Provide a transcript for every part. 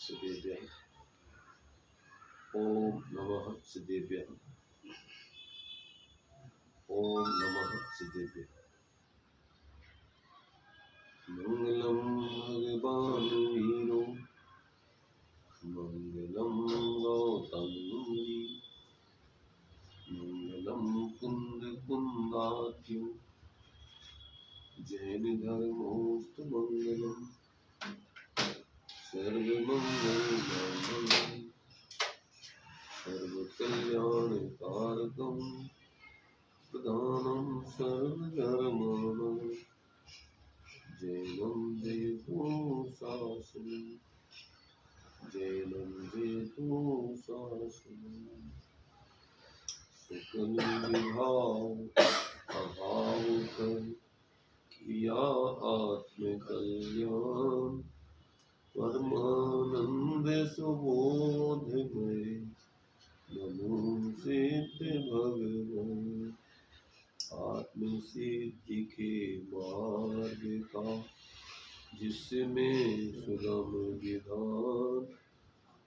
सिद्धेभ्यः। ओम नमः सिद्धेभ्यः। ओम नमः सिद्धेभ्यः। मंगलम भगवान वीरो मंगलम गौतम मुनि मंगलम कुंद कुंदाख्यो जैन धर्मोस्तु मंगलम सर्वमंगल मांगल्यं सर्वकल्याणकारकं प्रधानं सर्वधर्माणां जैनं जयतु शासनं जैनं जयतु शासनं सकल विभाव अभाव कर किया आत्मकल्याण परमानंद सुबोध में नमो सिद्ध भगवान। आत्म सिद्धि के मार्ग का जिसमें सुगम विधान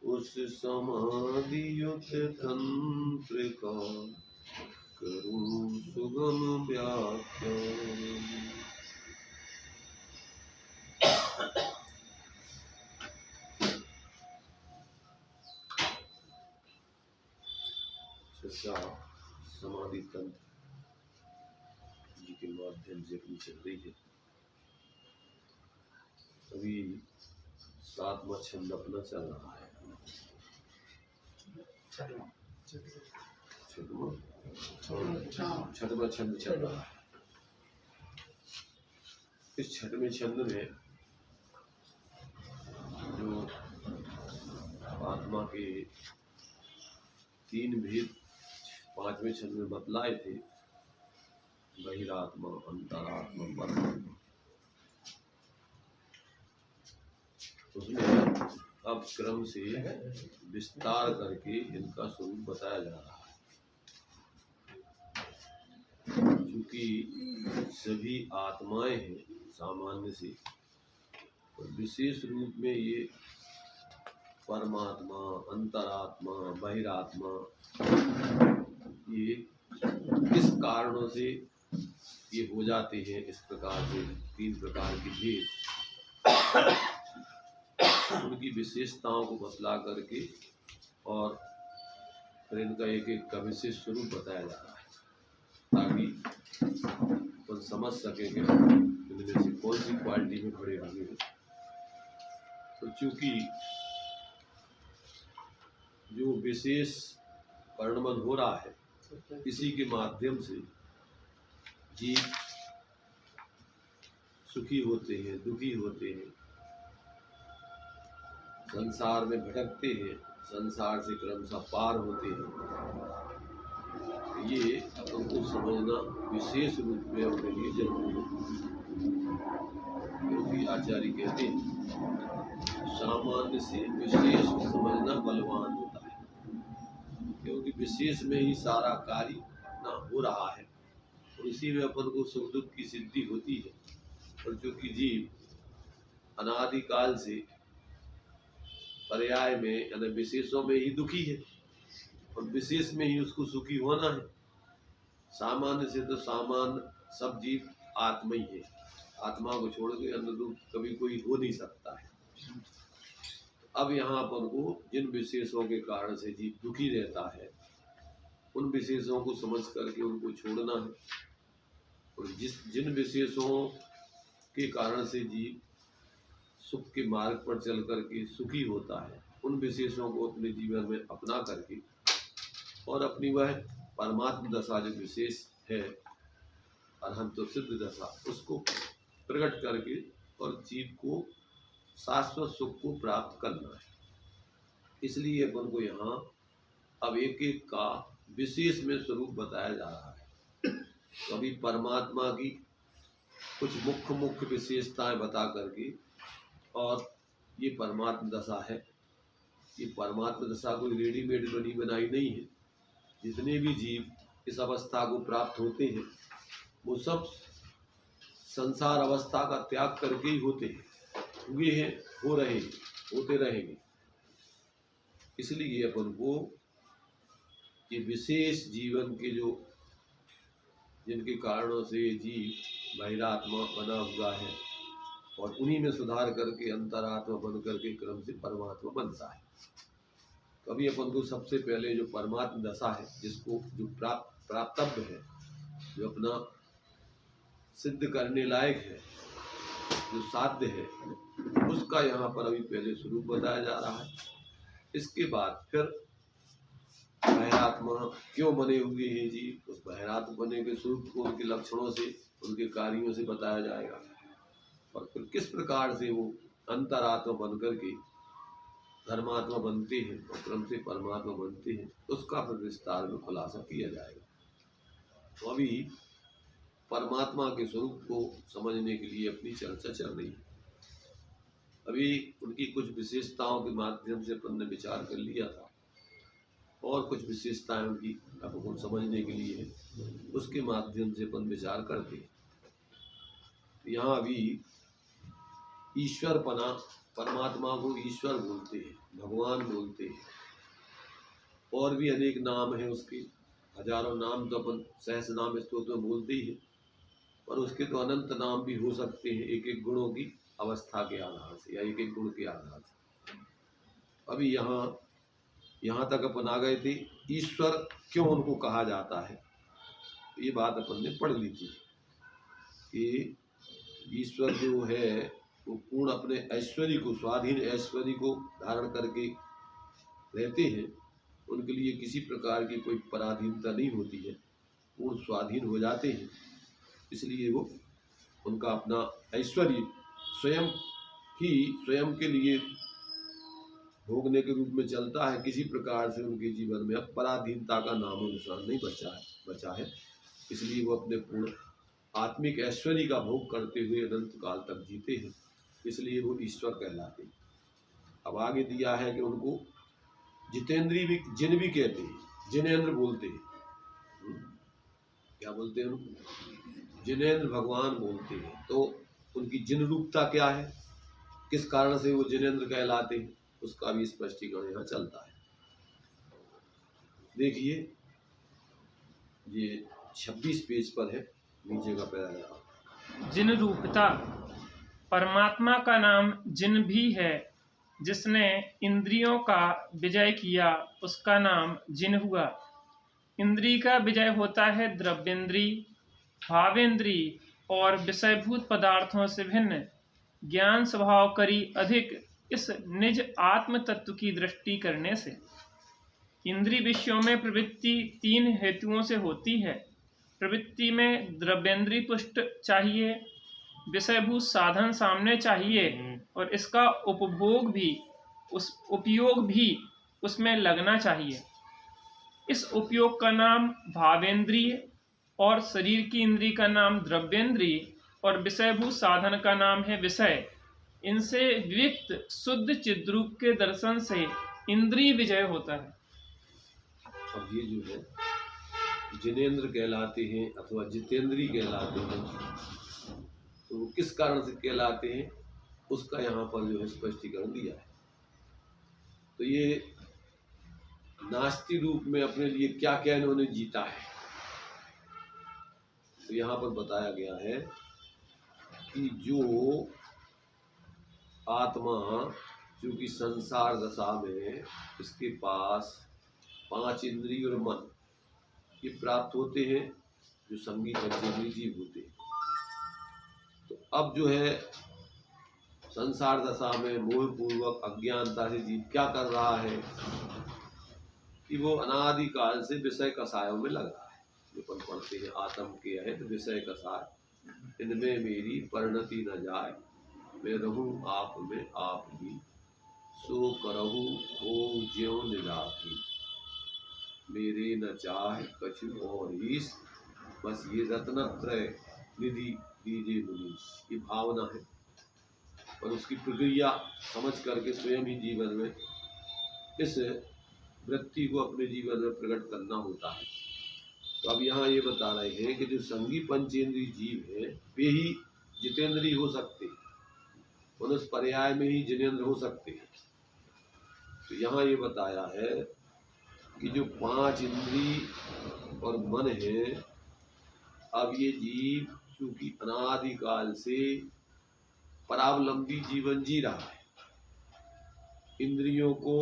उस समाधि युक्त तंत्र का करूं सुगम व्याख्यान। चर्चा समाधि तंत्र जी के माध्यम से अपनी चल रही है। अभी 7वां छंद अपना चल रहा है। छठवां छंद चल रहा है। इस छठवें छंद में जो आत्मा के 3 भेद 5वें छंद में बतलाए थे, बहिरात्मा, अंतरात्मा, परमात्मा, उसमें अब क्रम से विस्तार करके इनका स्वरूप बताया जा रहा है। क्योंकि सभी आत्माएं हैं सामान्य से, और विशेष रूप में ये परमात्मा, अंतरात्मा, बहिरात्मा, ये किस कारणों से ये हो जाते हैं इस प्रकार से 3 प्रकार के भेद, उनकी विशेषताओं को बतला करके और फिर इनका एक एक का विशेष स्वरूप बताया जा रहा है, ताकि अपन समझ सके कि इनमें से कौन सी क्वालिटी में खड़े होंगे। तो चूंकि जो विशेष वर्णन हो रहा है, इसी के माध्यम से जीव सुखी होते हैं, दुखी होते हैं, संसार में भटकते हैं, संसार से क्रमशः पार होते हैं। ये अपन को समझना विशेष रूप में अपने लिए जरूरी है। क्योंकि आचार्य कहते हैं सामान्य से विशेष को समझना बलवान होता है, क्योंकि विशेष में ही सारा कार्य अपना हो रहा है और इसी में अपन को सुख दुख की सिद्धि होती है। और चूंकि जीव अनादिकाल से पर्याय में यानी विशेषों में ही दुखी है और विशेष में ही उसको सुखी होना है। सामान्य से तो सामान्य सब जीव आत्मा ही है, आत्मा को छोड़ के अन्य रूप कभी कोई हो नहीं सकता है। अब यहाँ अपन को जिन विशेषों के कारण से जीव दुखी रहता है, उन विशेषों को समझ करके उनको छोड़ना है, और जिन विशेषों के कारण से जीव सुख के मार्ग पर चल करके सुखी होता है, उन विशेषों को अपने जीवन में अपना करके और अपनी वह परमात्म दशा जो विशेष है, अरहंत तो सिद्ध दशा, उसको प्रकट करके और जीव को शाश्वत सुख को प्राप्त करना है। इसलिए अपन को यहाँ अब एक एक का विशेष में स्वरूप बताया जा रहा है। तो अभी परमात्मा की कुछ मुख्य विशेषताएं बता करके, और ये परमात्म दशा है, ये परमात्म दशा कोई रेडीमेड बनी बनाई नहीं है। जितने भी जीव इस अवस्था को प्राप्त होते हैं वो सब संसार अवस्था का त्याग करके ही होते हैं, हुए हैं, हो रहे हैं, होते रहेंगे। इसलिए अपन को ये विशेष जीवन के जो जिनके कारणों से ये जीव बहिरात्मा बना हुआ है और उन्हीं में सुधार करके अंतरात्मा बन करके क्रम से परमात्मा बनता है। कभी अपन को सबसे पहले जो परमात्म दशा है, जिसको जो प्राप्तव्य है, जो अपना सिद्ध करने लायक है, जो साध्य है, उसका यहाँ पर अभी पहले स्वरूप बताया जा रहा है। इसके बाद फिर बहिरात्मा क्यों बने हुए हैं जीव, उस बहिरात्मा बने के स्वरूप को उनके लक्षणों से, उनके कार्यों से बताया जाएगा और फिर किस प्रकार से वो अंतरात्मा बन करके धर्मात्मा बनते हैं और क्रम से परमात्मा बनते हैं, उसका फिर विस्तार में खुलासा किया जाएगा। तो अभी परमात्मा के स्वरूप को समझने के लिए अपनी चर्चा चल रही है। अभी उनकी कुछ विशेषताओं के माध्यम से अपन ने विचार कर लिया था और कुछ विशेषताएं उनकी अपन समझने के लिए है, उसके माध्यम से अपन विचार करते हैं। यहाँ अभी ईश्वर पना, परमात्मा को ईश्वर बोलते हैं, भगवान बोलते हैं, और भी अनेक नाम हैं उसके, हजारों नाम तो अपन सहस्र नाम स्तोत्र में बोलते ही हैं, पर उसके तो अनंत नाम भी हो सकते हैं एक एक गुणों की अवस्था के आधार से या एक एक गुण के आधार से। अभी यहाँ तक अपन आ गए थे, ईश्वर क्यों उनको कहा जाता है, ये बात अपन ने पढ़ ली थी कि ईश्वर जो है वो पूर्ण अपने ऐश्वर्य को, स्वाधीन ऐश्वर्य को धारण करके रहते हैं। उनके लिए किसी प्रकार की कोई पराधीनता नहीं होती है, पूर्ण स्वाधीन हो जाते हैं। इसलिए वो उनका अपना ऐश्वर्य स्वयं के लिए भोगने के रूप में चलता है। किसी प्रकार से उनके जीवन में अब पराधीनता का नामो निशान नहीं बचा है। इसलिए वो अपने पूर्ण आत्मिक ऐश्वर्य का भोग करते हुए अनंत काल तक जीते हैं, इसलिए वो ईश्वर कहलाते हैं। अब आगे दिया है कि उनको जितेंद्री भी, जिन भी कहते हैं, जिनेंद्र बोलते हैं। क्या बोलते हैं उनको? जिनेंद्र भगवान बोलते हैं। तो उनकी जिन रूपता क्या है, किस कारण से वो जिनेंद्र कहलाते हैं, उसका भी स्पष्टीकरण यहाँ चलता है। देखिए ये 26 पेज पर है, नीचे का पैराग्राफ। जिन रूपता, परमात्मा का नाम जिन भी है। जिसने इंद्रियों का विजय किया उसका नाम जिन हुआ। इंद्री का विजय होता है द्रव्येंद्री, भावेंद्री और विषयभूत पदार्थों से भिन्न ज्ञान स्वभाव करी अधिक इस निज आत्म तत्व की दृष्टि करने से। इंद्रिय विषयों में प्रवृत्ति 3 हेतुओं से होती है। प्रवृत्ति में द्रव्येंद्री पुष्ट चाहिए, विषयभूत साधन सामने चाहिए और इसका उपयोग भी उसमें लगना चाहिए। इस उपयोग का नाम भावेंद्रिय और शरीर की इंद्री का नाम द्रव्येंद्रिय और विषयभूत साधन का नाम है विषय। इनसे विविक्त शुद्ध चिद्रूप के दर्शन से इंद्रिय विजय होता है। अब ये जो है जिनेंद्र कहलाते हैं अथवा जितेंद्री कहलाते हैं, तो वो किस कारण से कहलाते हैं उसका यहाँ पर जो है स्पष्टीकरण दिया है। तो ये नास्ति रूप में अपने लिए क्या क्या इन्होंने जीता है, तो यहाँ पर बताया गया है कि जो आत्मा चूंकि संसार दशा में इसके पास 5 इंद्रिय और मन ये प्राप्त होते हैं, जो संगी पंचेंद्रिय जीव होते हैं। तो अब जो है संसार दशा में मोह पूर्वक अज्ञानता से जीव क्या कर रहा है कि वो अनादि काल से विषय कसायों में लग रहा है। जो अपन पढ़ते हैं आत्म के है तो विषय कसाय, इनमें मेरी परिणति न जाए, मैं रहूं आप में आप ही, सो करहूं हो ज्यों निराही, मेरे न चाहे कछु और ईस, बस ये रत्नत्रय निधि दीजिए मुनीश। ये भावना है और उसकी प्रक्रिया समझ करके स्वयं ही जीवन में इस वृत्ति को अपने जीवन में प्रकट करना होता है। तो अब यहाँ ये बता रहे हैं कि जो संगी पंचेंद्रीय जीव है वे ही जितेंद्रीय हो सकते हैं, उस पर्याय में ही जिनेंद्र हो सकते हैं। तो यहाँ ये बताया है कि जो 5 इंद्री और मन है, अब ये जीव क्योंकि अनादिकाल से परावलंबी जीवन जी रहा है, इंद्रियों को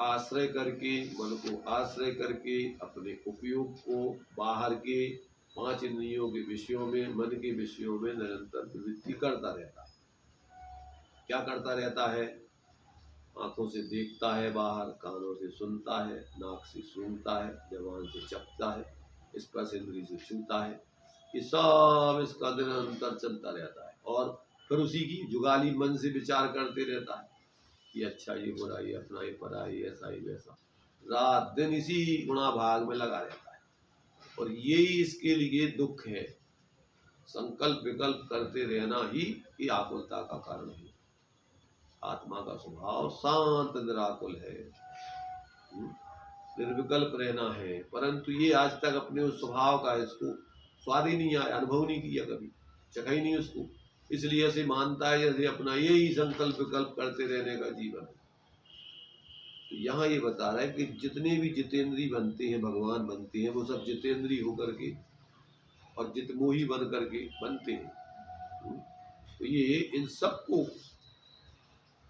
आश्रय करके, मन को आश्रय करके अपने उपयोग को बाहर के 5 इंद्रियों के विषयों में, मन के विषयों में निरंतर प्रवृत्ति करता रहता है। क्या करता रहता है? आंखों से देखता है बाहर, कानों से सुनता है, नाक से सूंघता है, जबान से चखता है, स्पर्श इंद्रिय से छूता है। ये सब इसका निरंतर चलता रहता है और फिर उसी की जुगाली मन से विचार करते रहता है, ये अच्छा, ये बुरा, ये अपना, ये परा, ये ऐसा, ये वैसा, रात दिन इसी गुणा भाग में लगा रहता है। और यही इसके लिए दुख है। संकल्प विकल्प करते रहना ही ये आकुलता का कारण है। आत्मा का स्वभाव शांत निराकुल है, निर्विकल्प रहना है, परंतु ये आज तक अपने उस स्वभाव का इसको स्वाद ही नहीं आया, अनुभव नहीं किया, कभी चखा ही नहीं उसको, इसलिए ऐसे मानता है जैसे अपना यही संकल्प विकल्प करते रहने का जीवन है। तो यहाँ ये बता रहा है कि जितने भी जितेंद्री बनते हैं, भगवान बनते हैं, वो सब जितेंद्री होकर के और जितमोही बन करके बनते हैं। तो ये इन सबको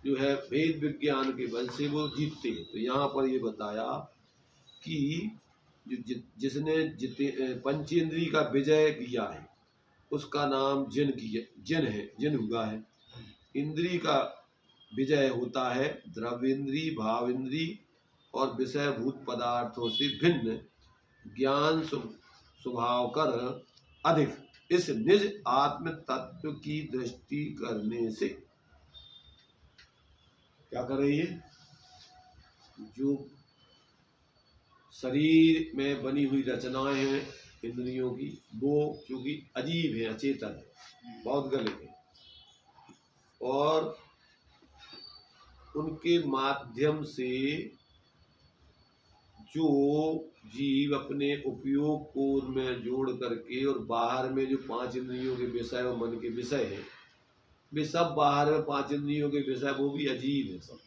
जो है वेद विज्ञान के बल से वो जीतते हैं। तो यहाँ पर ये बताया कि जिसने पंचेंद्री का विजय किया है उसका नाम जिन हुआ है। इंद्री का विजय होता है द्रव्येंद्री, भावेंद्री और विषयभूत पदार्थों से भिन्न ज्ञान स्वभाव कर अधिक इस निज आत्म तत्व की दृष्टि करने से। क्या कर रही है? जो शरीर में बनी हुई रचनाएं हैं इंद्रियों की, वो चूंकि अजीब है, अचेतन है, बहुत गलत है, और उनके माध्यम से जो जीव अपने उपयोग को उनमें जोड़ करके और बाहर में जो 5 इंद्रियों के विषय और मन के विषय है, वे सब बाहर में 5 इंद्रियों के विषय वो भी अजीब है। सब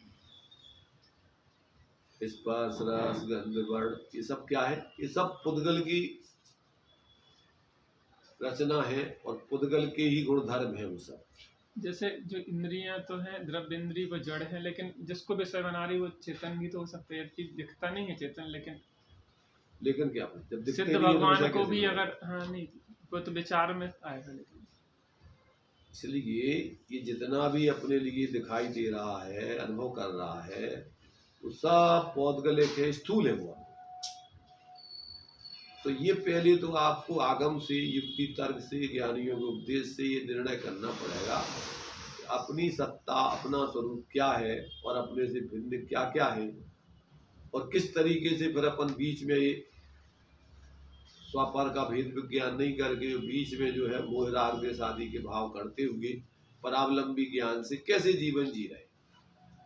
स्पर्श, रस, गंध, वर्ण, ये सब क्या है? ये सब पुद्गल की रचना है और पुद्गल के ही गुणधर्म है वो सब। जैसे जो इंद्रियां तो हैं, द्रव्य इंद्रिय वो जड़ है, लेकिन जिसको विषय बना रही वो चेतन भी तो हो सकते हैं। चीज दिखता नहीं है चेतन, लेकिन क्या जब दिखते सिद्ध नहीं है तो भगवान विषय को कैसे भी बनेगा? अगर हाँ नहीं, वो तो विचार में आएगा। लेकिन इसलिए ये जितना भी अपने लिए दिखाई दे रहा है, अनुभव कर रहा है, वो सब पौद्गलिक है, स्थूल है वो। तो ये पहले तो आपको आगम से, युक्ति तर्क से, ज्ञानियों के उपदेश से ये निर्णय करना पड़ेगा कि अपनी सत्ता, अपना स्वरूप क्या है और अपने से भिन्न क्या क्या है, और किस तरीके से फिर अपन बीच में ये स्वापर का भेद विज्ञान नहीं करके बीच में जो है मोह राग द्वेष आदि के भाव करते हुए परावलंबी ज्ञान से कैसे जीवन जी रहे।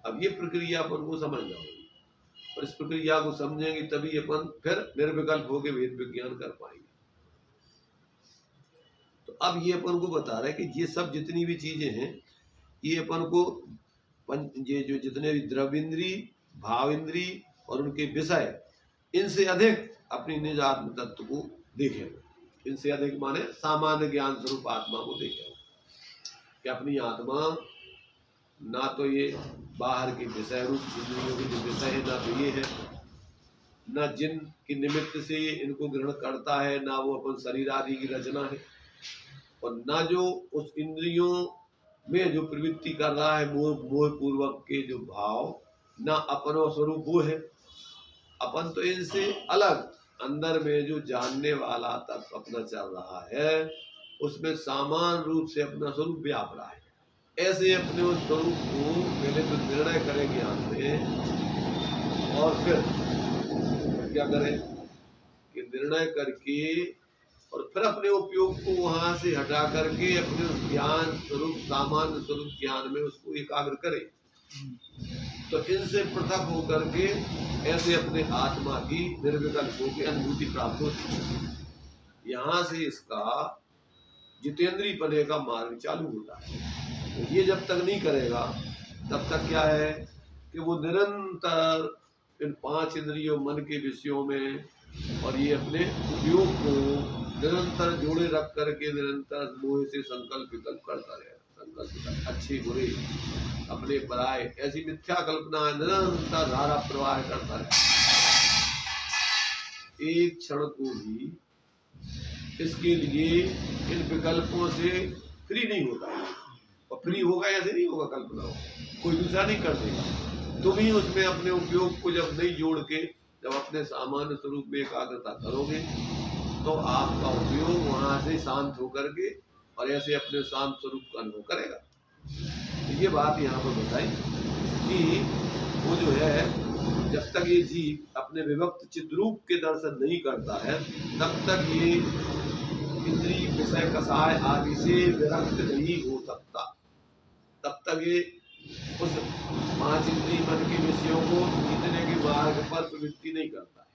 अब ये प्रक्रिया अपन को समझना होगी, और इस प्रक्रिया को समझेंगे तभी अपन फिर निर्विकल्प होकर भेद विज्ञान कर पाएंगे। तो अब ये अपन को बता रहा है कि ये सब जितनी भी चीजें हैं, ये अपन को ये जो जितने भी द्रव्येंद्री, भावेंद्री और उनके विषय, इनसे अधिक अपनी निज आत्म तत्व को देखेंगे। इनसे अधिक माने सामान्य ज्ञान स्वरूप आत्मा को देखेंगे कि अपनी आत्मा ना तो ये बाहर के विषय रूप इंद्रियों के जो विषय है, ना तो ये है, ना जिन की निमित्त से इनको ग्रहण करता है, ना वो अपन शरीर आदि की रचना है, और ना जो उस इंद्रियों में जो प्रवृत्ति कर रहा है मोह पूर्वक के जो भाव, ना अपनो स्वरूप वो है। अपन तो इनसे अलग अंदर में जो जानने वाला तत्व अपना चल रहा है, उसमें सामान्य रूप से अपना स्वरूप व्याप रहा है। ऐसे अपने उस स्वरूप को पहले तो निर्णय करें ज्ञान में, और फिर क्या करें कि निर्णय करके और फिर अपने उपयोग को वहां से हटा करके अपने उस ज्ञान स्वरूप, सामान्य स्वरूप ज्ञान में उसको एकाग्र करें। तो इनसे पृथक होकर के ऐसे अपने आत्मा की निर्विकल्प होकर अनुभूति प्राप्त होती है। यहाँ से इसका जितेंद्री पने का मार्ग चालू होता है। तो ये जब तक नहीं करेगा तब तक क्या है कि वो निरंतर इन 5 इंद्रियों मन के विषयों में और ये अपने उपयोग को निरंतर जोड़े रख करके निरंतर मोह से संकल्प विकल्प करता रहे। संकल्प अच्छे बुरे अपने पराये ऐसी मिथ्या कल्पना निरंतर धारा प्रवाह करता रहे। एक क्षण को भी इसके लिए इन विकल्पों से फ्री नहीं होता है। और फ्री होगा ऐसे नहीं होगा, कल्पना हो कोई दूसरा नहीं कर देगा। तुम ही उसमें अपने उपयोग को जब नहीं जोड़ के जब अपने सामान्य स्वरूप में एकाग्रता करोगे तो आपका उपयोग वहां से शांत होकर के और ऐसे अपने शांत स्वरूप का अनुभव करेगा। तो ये बात यहाँ पर बताई कि वो जो है जब तक ये जीव अपने विभक्त चिद्रूप के दर्शन नहीं करता है तब तक ये इंद्रिय विषय कसाय आदि से विरक्त नहीं हो सकता। तब तक ये उस 5 इंद्रिय मन के विषयों को जीतने के मार्ग पर प्रवृत्ति नहीं करता है।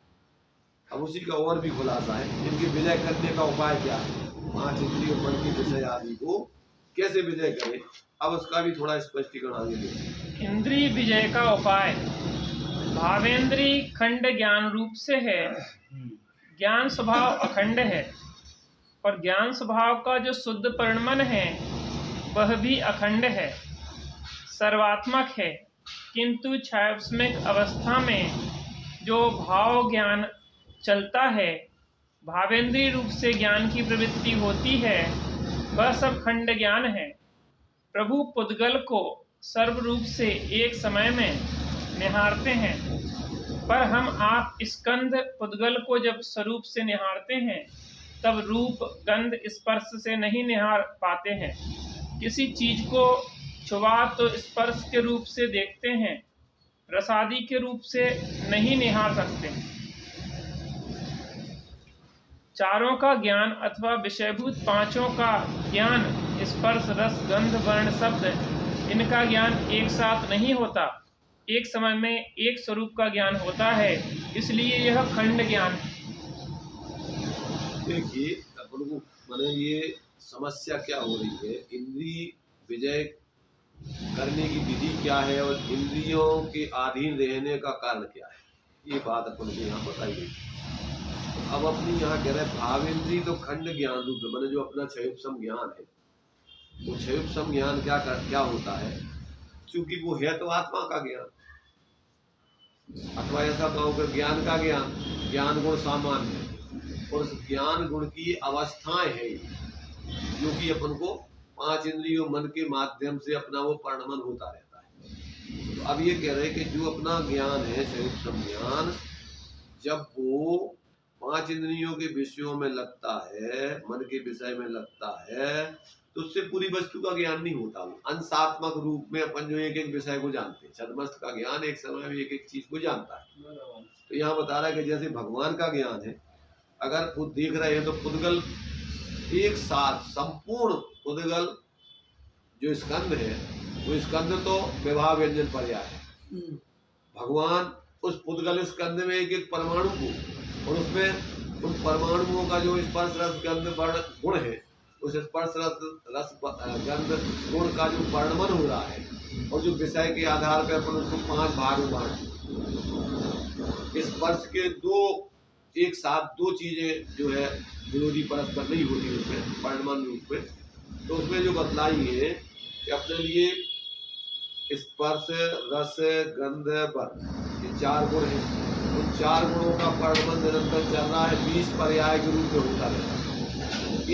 अब उसी का और भी खुलासा है, इनके विजय करने का उपाय क्या है, 5 इंद्रिय मन के विषय आदि को कैसे विजय करें, अब उसका भी थोड़ा स्पष्टीकरण आगे दें। इंद्रिय विजय का उपाय भावेंद्रिय खंड ज्ञान रूप से है। ज्ञान स्वभाव अखंड है और ज्ञान स्वभाव का जो शुद्ध परिणमन है वह भी अखंड है, सर्वात्मक है। किंतु छायास्मिक अवस्था में जो भाव ज्ञान चलता है, भावेंद्रीय रूप से ज्ञान की प्रवृत्ति होती है, वह सब खंड ज्ञान है। प्रभु पुद्गल को सर्व रूप से एक समय में निहारते हैं, पर हम आप स्कंद पुद्गल को जब स्वरूप से निहारते हैं तब रूप गंध स्पर्श से नहीं निहार पाते हैं। किसी चीज को छुआ तो स्पर्श के रूप से देखते हैं, रसादी के रूप से नहीं निहार सकते। चारों का ज्ञान अथवा विषयभूत पांचों का ज्ञान, स्पर्श रस गंध वर्ण शब्द, इनका ज्ञान एक साथ नहीं होता, एक समय में एक स्वरूप का ज्ञान होता है, इसलिए यह खंड ज्ञान है। देखिए अपन को माने ये समस्या क्या हो रही है, इंद्रिय विजय करने की विधि क्या है और इंद्रियों के अधीन रहने का कारण क्या है, ये बात अपन को यहाँ बताई गई। अब अपनी यहाँ कह रहे हैं भावेंद्रिय तो खंड ज्ञान रूप है, मैंने जो अपना क्षयोपम ज्ञान है, वो क्षयोपम ज्ञान क्या होता है, क्योंकि वो है तो आत्मा का ज्ञान, अथवा ऐसा कहो कि ज्ञान का ज्ञान, ज्ञान गुण सामान्य है और उस ज्ञान गुण की अवस्थाएं है जो कि अपन को 5 इंद्रियों मन के माध्यम से अपना वो परिणमन होता रहता है। तो अब ये कह रहे हैं कि जो अपना ज्ञान है क्षयोपम ज्ञान, जब वो 5 इंद्रियों के विषयों में लगता है, मन के विषय में लगता है, तो उससे पूरी वस्तु का ज्ञान नहीं होता। वो अंशात्मक रूप में अपन जो एक एक विषय को जानते हैं, छदमस्त का ज्ञान एक समय में एक एक चीज को जानता है। तो यहाँ बता रहा है कि जैसे भगवान का ज्ञान है, अगर वो देख रहे हैं तो पुद्गल एक साथ संपूर्ण पुद्गल जो स्कंद है, वो स्कंद तो विवाह व्यंजन पर्याय है। भगवान उस पुद्गल स्कंद में एक एक परमाणु को और उसमें उन परमाणुओं का जो स्पर्श रस गंध वर्ण गुण है, उस स्पर्श रस गंध गुण का जो परिणमन हो रहा है और जो विषय के आधार पर अपन उसको 5 भाग बांट, स्पर्श के एक साथ दो चीजें जो है विरोधी परस्पर नहीं होती उसमें परिणमन रूप में। तो उसमें जो बतलाई है कि अपने लिए स्पर्श रस गंध वर्ण ये 4 गुण है, उन 4 गुणों का परिणमन निरंतर चल रहा है, 20 पर्याय के रूप में होता रहता है।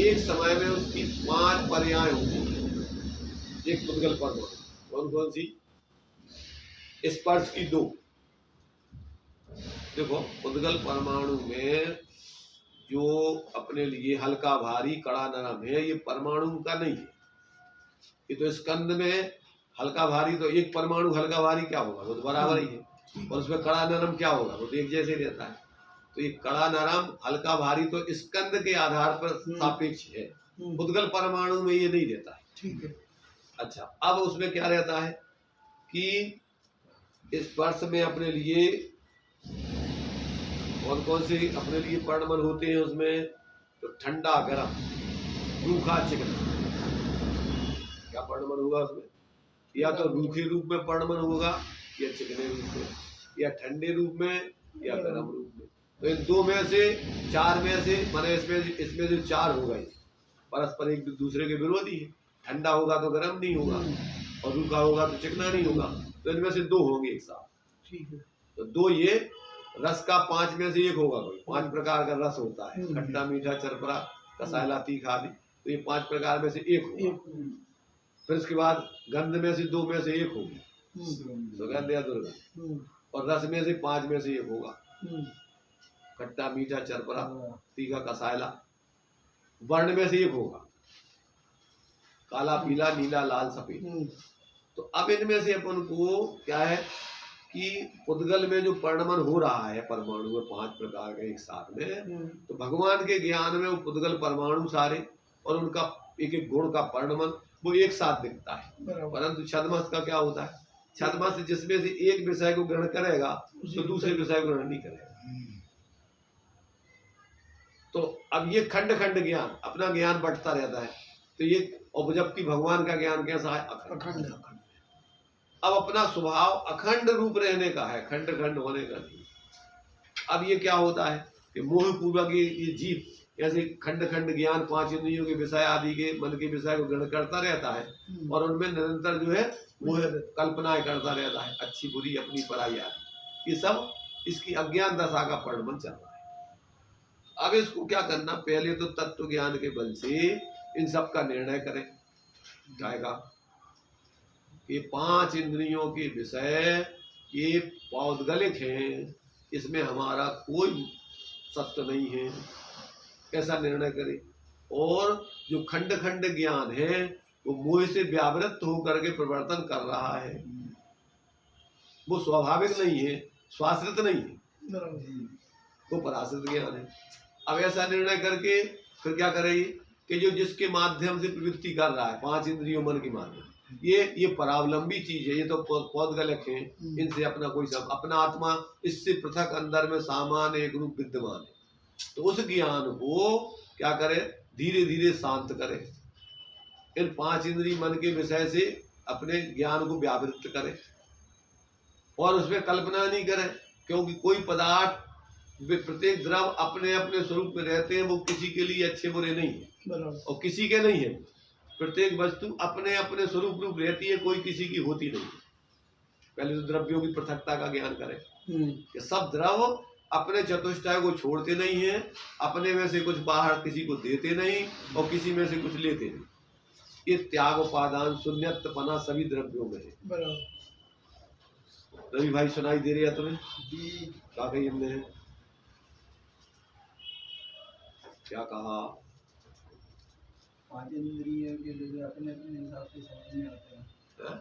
एक समय में उसकी 5 पर्याय होती है। एक पुद्गल परमाणु कौन कौन सी, स्पर्श की 2, देखो पुद्गल परमाणु में जो अपने लिए हल्का भारी कड़ा नरम है, ये परमाणु का नहीं है। ये तो स्कंद में हल्का भारी, तो एक परमाणु हल्का भारी क्या होगा, वो तो बराबर ही है, और उसमें कड़ा नरम क्या होगा, वो तो एक जैसे रहता है। तो ये कड़ा नरम हल्का भारी तो स्कंद के आधार पर सापेक्ष है, पुद्गल परमाणु में ये नहीं रहता है। ठीक है। अच्छा, अब उसमें क्या रहता है कि स्पर्श में अपने लिए कौन कौन से अपने लिए परिणमन होते हैं, उसमें तो ठंडा गर्म रूखा चिकना, क्या परिणमन होगा उसमें, या तो रूखे रूप में परिणमन होगा या चिकने रूप में। या ठंडे रूप में या गर्म रूप में। तो इन दो में से, चार में से, माने इसमें जो चार होगा ये परस्पर एक दूसरे के विरोधी है। ठंडा होगा तो गर्म नहीं होगा और रूखा होगा तो चिकना नहीं होगा। तो इनमें से दो होंगे एक साथ, ठीक है। तो दो ये रस का 5 में से एक होगा। कोई 5 प्रकार का रस होता है, खट्टा, मीठा, चरपरा, कसायला, तीखा आदि। तो ये 5 प्रकार में से एक होगा। फिर उसके बाद गंध में से 2 में से एक होगी, सुगंध या दुर्गंध। और रस में से 5 में से एक होगा, खट्टा, मीठा, चरपरा, तीखा, कसायला। वर्ण में से एक होगा, काला, पीला, नीला, लाल, सफेद। तो अब इनमें से अपन को क्या है कि पुद्गल में जो परिणमन हो रहा है परमाणु में 5 प्रकार के एक साथ में, तो भगवान के ज्ञान में वो पुद्गल परमाणु सारे और उनका एक एक गुण का परिणमन वो एक साथ दिखता है। परंतु छद्मस्त का क्या होता है, छद्मस्त जिसमें से एक विषय को ग्रहण करेगा तो दूसरे विषय को ग्रहण नहीं करेगा। तो अब ये खंड खंड ज्ञान, अपना ज्ञान बढ़ता रहता है। तो ये, और जबकि भगवान का ज्ञान कैसा है, अखंड। अब अपना स्वभाव अखंड रूप रहने का है, खंड खंड होने का नहीं। अब ये क्या होता है कि मोह पूर्वक ये जीव ऐसे खंड खंड ज्ञान 5 इंद्रियों के विषय आदि के मन के विषय को ग्रहण करता रहता है और उनमें निरंतर जो है वो कल्पनाएं करता रहता है, अच्छी बुरी, अपनी पराई आदि। ये सब इसकी अज्ञान दशा का परिणमन चल रहा है। अब इसको क्या करना, पहले तो तत्व ज्ञान के बल से इन सब का निर्णय करें। जाएगा ये 5 इंद्रियों के विषय ये पौद्गलिक हैं, इसमें हमारा कोई सत्य नहीं है, ऐसा निर्णय करें। और जो खंड खंड ज्ञान है वो मोह से व्यावृत होकर के प्रवर्तन कर रहा है, वो स्वाभाविक नहीं है, स्वाश्रित नहीं है, वो पराश्रित ज्ञान है। अब ऐसा निर्णय करके फिर क्या करेंगे कि जो जिसके माध्यम से प्रवृत्ति कर रहा है 5 इंद्रियों मन के माध्यम, ये परावलंबी चीज है, ये तो पौद्गलिक है, इनसे अपना कोई सब, अपना आत्मा इससे पृथक अंदर में सामान्य एक रूप विद्यमान है। तो उस ज्ञान को क्या करे, धीरे धीरे शांत करे, इन 5 इंद्रिय मन के विषय से अपने ज्ञान को व्यावृत करे और उसमें कल्पना नहीं करे। क्योंकि कोई पदार्थ, प्रत्येक द्रव अपने अपने स्वरूप में रहते हैं, वो किसी के लिए अच्छे बुरे नहीं है और किसी के नहीं है। प्रत्येक वस्तु अपने अपने स्वरूप रूप रहती है, कोई किसी की होती नहीं है। पहले तो द्रव्यों की पृथकता का ज्ञान करें कि सब द्रव अपने चतुष्टय को छोड़ते नहीं है, अपने में से कुछ बाहर किसी को देते नहीं और किसी में से कुछ लेते नहीं। ये त्याग, उपादान, शून्यत्वपना सभी द्रव्यों में है। रवि भाई सुनाई दे रही है तुम्हें? क्या कही हमने, क्या कहा? 5 इंद्रियों के विषय अपने अपने हिसाब से समझ में आते हैं।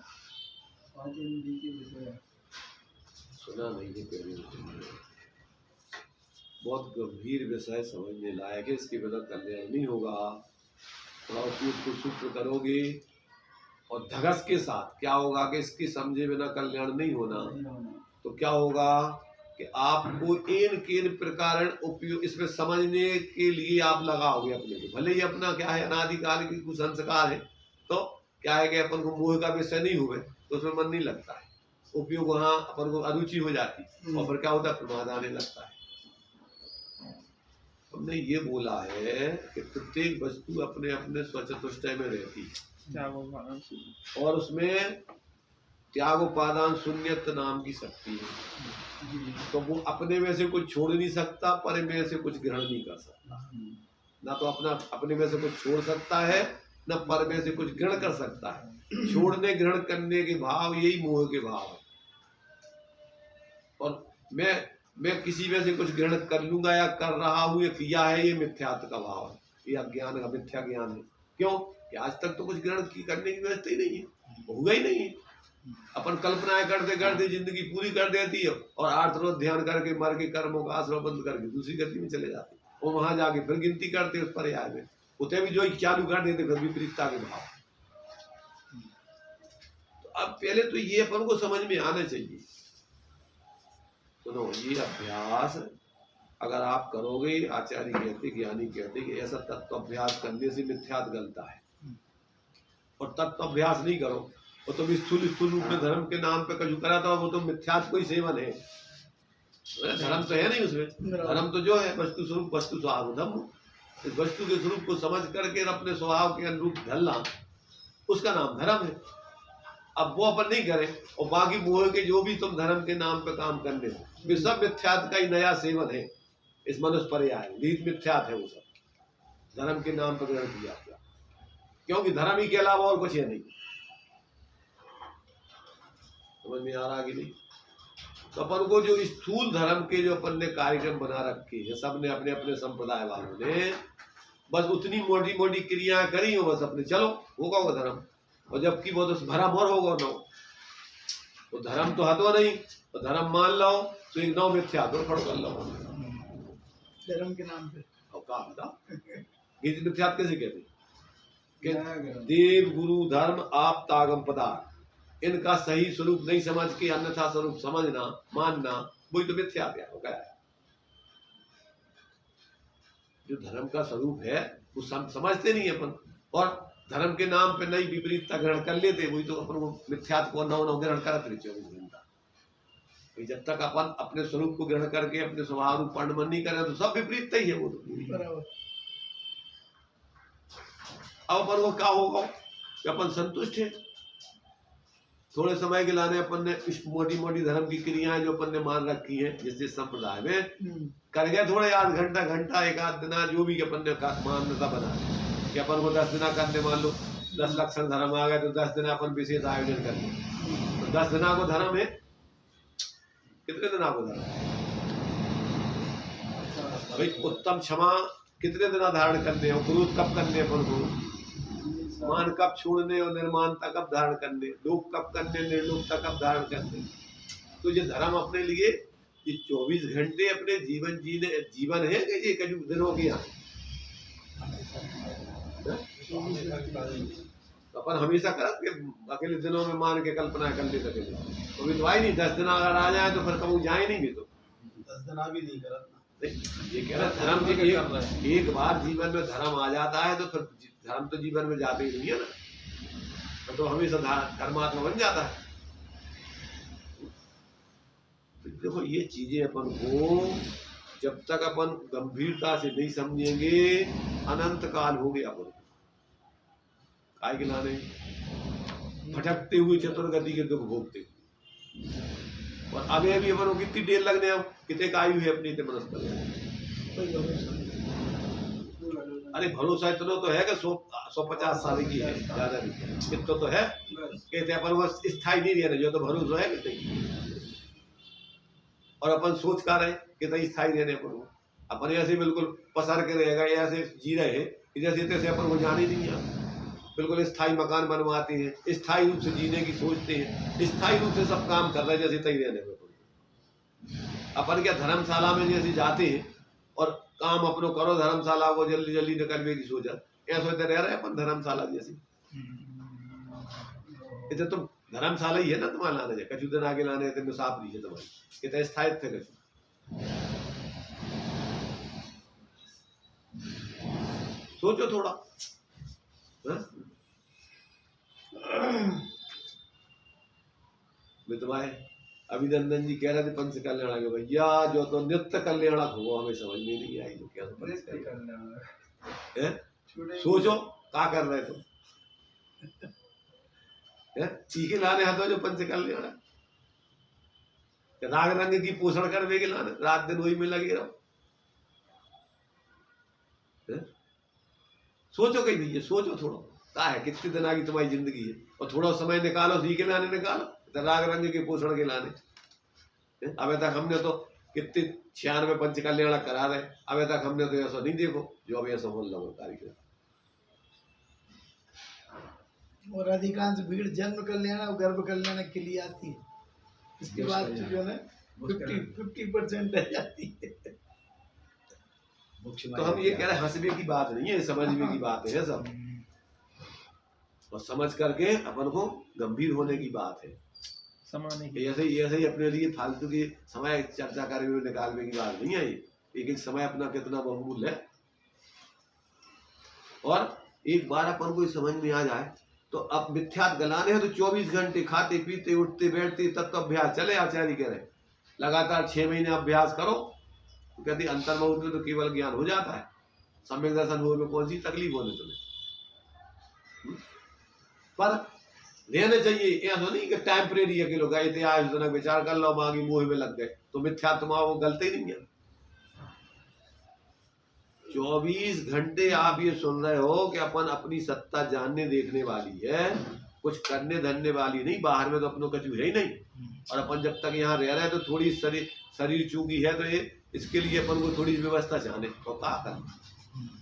5 इंद्रिय के विषय सुना नहीं है पहले, बहुत गंभीर विषय, समझने लायक है, इसके बिना कल्याण नहीं होगा। थोड़ा उपयोग को सूत्र करोगे और धगस के साथ क्या होगा कि इसकी समझे बिना कल्याण नहीं होना। तो क्या होगा कि आपको इन प्रकार उपयोग इसमें समझने के लिए आप लगाओगे अपने को। भले ही अपना क्या है, अनादिकाल की कुसंस्कार है, तो क्या है कि अपन को मोह का विषय नहीं हुए तो उसमें मन नहीं लगता है, उपयोग वहाँ अपन को अरुचि हो जाती और फिर क्या होता है, प्रमाद आने लगता है। हमने ये बोला है कि प्रत्येक वस्तु अपने अपने स्वचतुष्टय में रहती है और उसमें त्याग, उपादान, शून्यत नाम की शक्ति है। तो वो अपने में से कुछ छोड़ नहीं सकता, पर में से कुछ ग्रहण नहीं कर सकता। ना तो अपने में से कुछ छोड़ सकता है, न पर में से कुछ ग्रहण कर सकता है। छोड़ने ग्रहण करने के भाव यही मोह के भाव है। और मैं किसी में से कुछ ग्रहण कर लूंगा या कर रहा हूँ, ये किया है, ये मिथ्यात्व का भाव है, ये अज्ञान का मिथ्या ज्ञान है। क्यों कि आज तक तो कुछ ग्रहण करने की व्यवस्था ही नहीं है, होगा ही नहीं है। अपन कल्पनाएं करते करते जिंदगी पूरी कर देती है और आर्तरोध ध्यान करके मर के कर्मों का आश्रय बंद करके दूसरी गति में चले जाते और वहां जाके फिर गिनती करते उस पर्याय में, उतने भी जो चालू कर देते फिर विपरीतता के भाव। तो अब पहले तो ये अपन को समझ में आना चाहिए। सुनो, ये अभ्यास अगर आप करोगे, आचार्य कहते, ज्ञानी कहते कि ऐसा तत्व अभ्यास करने से मिथ्यात्व गलता है, और तत्व अभ्यास नहीं करो वो तो स्थूल स्थूल रूप में धर्म के नाम पे कजू करा था, वो तो मिथ्यात्व ही सेवन है, धर्म तो है नहीं उसमें। धर्म तो जो है वस्तु स्वरूप, वस्तु स्वभाव धर्म, इस वस्तु के स्वरूप को समझ करके अपने स्वभाव के अनुरूप ढलना, उसका नाम धर्म है। अब वो अपन नहीं करें, और बाकी मोह के जो भी तुम धर्म के नाम पे काम करने हो, वे सब मिथ्यात्व का ही नया सेवन है, इस मनुष्य पर आए रीत मिथ्यात्व है वो सब, धर्म के नाम पर ग्रहण किया गया, क्योंकि धर्म ही के अलावा और कुछ है नहीं। समझ में आ रहा कि नहीं? तो अपन को जो स्थूल धर्म के जो अपन ने कार्यक्रम बना रखे हैं, सबने अपने अपने संप्रदाय वालों ने बस उतनी मोटी मोटी क्रियाएं करी हो, बस अपने चलो होगा वो धर्म, और जबकि वो तो भरा भर होगा ना, तो धर्म तो हतो नहीं, तो धर्म मान लो तो एक नौ मिथ्या तो खड़ो कर लो धर्म के नाम पे। और कहा बता गीत मिथ्यात कैसे कहते कि देव गुरु धर्म आप तागम पदार्थ, इनका सही स्वरूप नहीं समझ के अन्यथा स्वरूप समझना मानना, वही तो मिथ्या हो गया है। जो धर्म का स्वरूप है वो समझते नहीं अपन, और धर्म के नाम पे नई विपरीतता ग्रहण कर लेते, वही तो अपन को मिथ्यात्व को नौ ग्रहण करते रहे 24 घंटा। जब तक अपन अपने स्वरूप को ग्रहण करके अपने स्वभाव रूप परिणमन नहीं करें तो सब विपरीतता ही है वो तो। अब अपन को क्या होगा कि अपन संतुष्ट है, थोड़े समय के लाने अपन ने इस मोटी मोटी धर्म की क्रियाएं जो अपन ने मान रखी हैं, जिस संप्रदाय में कर गए थोड़े आध घंटा घंटा एक आध दिना जो भी अपन ने मान्यता बना कि अपन को 10 दिना करने, मान लो 10 लक्षण धर्म आ गए तो 10 दिना अपन विशेष आयोजन करते, तो 10 दिना को धर्म है, कितने दिना को धर्म भाई? उत्तम क्षमा कितने दिना धारण करने हो, क्रोध कब करने अपन को, मान कब छोड़ने और निर्माणता कब धारण करने, लोभ कब करने, निर्लोभता कब धारण करने। तो ये धर्म अपने लिए ये 24 घंटे अपने जीवन है कि ये कई दिनों की यहाँ अपन हमेशा करत के अकेले दिनों में मान के कल्पना कर ले सके, तो भी तो आई नहीं। 10 दिन अगर आ जाए तो फिर कभी जाए नहीं भी, तो 10 दिन भी नहीं करत। ये कह रहा धर्म के एक बार जीवन में धर्म आ जाता है तो फिर धर्म तो जीवन में जाते ही नहीं है ना, तो हमेशा धर्मात्मा बन जाता है। देखो ये चीजें अपन को जब तक अपन गंभीरता से नहीं समझेंगे, अनंत काल हो गया अपन काय के लाने भटकते हुए चतुर्गति के दुख भोगते, और अभी अभी अपन को कितनी देर लगने, अब कितने का आयु है अपनी मनस्पत। अरे भरोसा इतना तो है कि 150 साल की है, ज्यादा नहीं, इतना तो है कहते अपन वो स्थायी नहीं रहना, जो तो भरोसा है कि और अपन सोच कर रहे कितना स्थायी रहने पर अपन ऐसे बिल्कुल पसर के रहेगा, ऐसे जी रहे हैं जैसे तैसे अपन को जाने नहीं है, बिल्कुल स्थायी मकान बनवाते हैं, स्थायी रूप से जीने की सोचते हैं, स्थायी रूप से सब काम कर रहे हैं जैसे तय रहने पर। अपन क्या धर्मशाला में जैसे जाते हैं और काम अपनो करो, धर्मशाला को जल्दी जल्दी निकलने की सोचा, ऐसा होते रह रहे अपन धर्मशाला जैसी। इधर तुम धर्मशाला ही है ना तुम्हारा लाने जाए, कछु दिन आगे लाने तो मुसाफरी है तुम्हारी, कितना स्थायित्व है कछु। सोचो थोड़ा, मितवाए अभिनंदन जी कह रहे थे पंच कल्याण के भैया जो तो नित्य कल्याणक हो, हमें समझ में नहीं आई तो क्या पंच कल्याण। सोचो क्या कर रहे तुम, चीखे लाने हाथों जो पंच कल्याण, राग रंग की पोषण करने के लाने रात दिन वही में लगे रहो। सोचो कहीं भैया, सोचो थोड़ा क्या है, कितने दिन आगे तुम्हारी जिंदगी है, और थोड़ा समय निकालो, सी के लाने निकालो, राग रंग के पोषण के लाने। अबे तक हमने तो कितने 96 पंच कल्याण करा रहे, अबे तक हमने तो ऐसा नहीं देखो जो अब ऐसा हो लगा कार्यक्रम। और अधिकांश भीड़ जन्म कल्याण और गर्भ कल्याण के लिए आती है, इसके बाद जो है 50% रह जाती है। तो हम ये कह रहे हैं हंसने की बात नहीं है, समझने की बात है सब, और समझ करके अपन को गंभीर होने की बात है। ऐसे ही अपने लिए फालतू की समय चर्चा करने में निकालने की बात नहीं है। एक एक समय अपना कितना बहुमूल्य है, और एक बार अपन को समझ में आ जाए तो अब मिथ्यात गलाने हैं तो 24 घंटे खाते पीते उठते बैठते तब तो अभ्यास चले। आचार्य कह रहे लगातार 6 महीने अभ्यास करो, तो कहती अंतर्मुख में तो केवल ज्ञान हो जाता है, सम्यक दर्शन हो में कौन सी तकलीफ होने तुम्हें। पर रहने चाहिए, ऐसा नहीं कि टेम्परेरी है कि लोग गए थे आज जनक विचार कर लो मांगी मुंह में लग गए तो मिथ्यात्मा वो गलते ही नहीं है। 24 घंटे आप ये सुन रहे हो कि अपन अपनी सत्ता जानने देखने वाली है, कुछ करने धरने वाली नहीं। बाहर में तो अपनों कछु है ही नहीं, और अपन जब तक यहाँ रह रहे हैं तो थोड़ी शरीर चूकी है तो ये इसके लिए अपन को थोड़ी व्यवस्था जाने और क्या कर।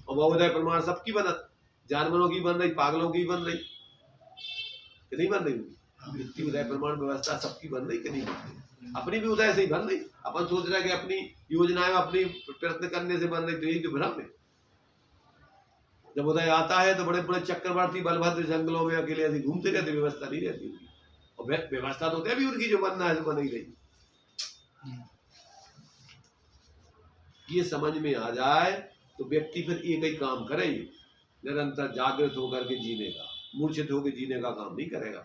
और बहुदय प्रमाण सबकी बनत, जानवरों की बन रही, पागलों की बन रही कि नहीं बन रही। इतनी उदय प्रमाण व्यवस्था सबकी बन रही कि नहीं बन रही। अपनी भी उदय से ही बन रही। अपन सोच रहे हैं कि अपनी योजनाएं अपनी प्रयत्न करने से बन रही, तो यही तो भ्रम है। जब उदय आता है तो बड़े बड़े चक्रवर्ती बलभद्र जंगलों में अकेले ऐसे घूमते रहते, व्यवस्था नहीं रहती उनकी। और व्यवस्था तो होती है भी उनकी, जो बनना है जो बन ही रही। ये समझ में आ जाए तो व्यक्ति फिर एक ही काम करे, निरंतर जागृत होकर के जीने का, मूर्छित होकर जीने का काम नहीं करेगा।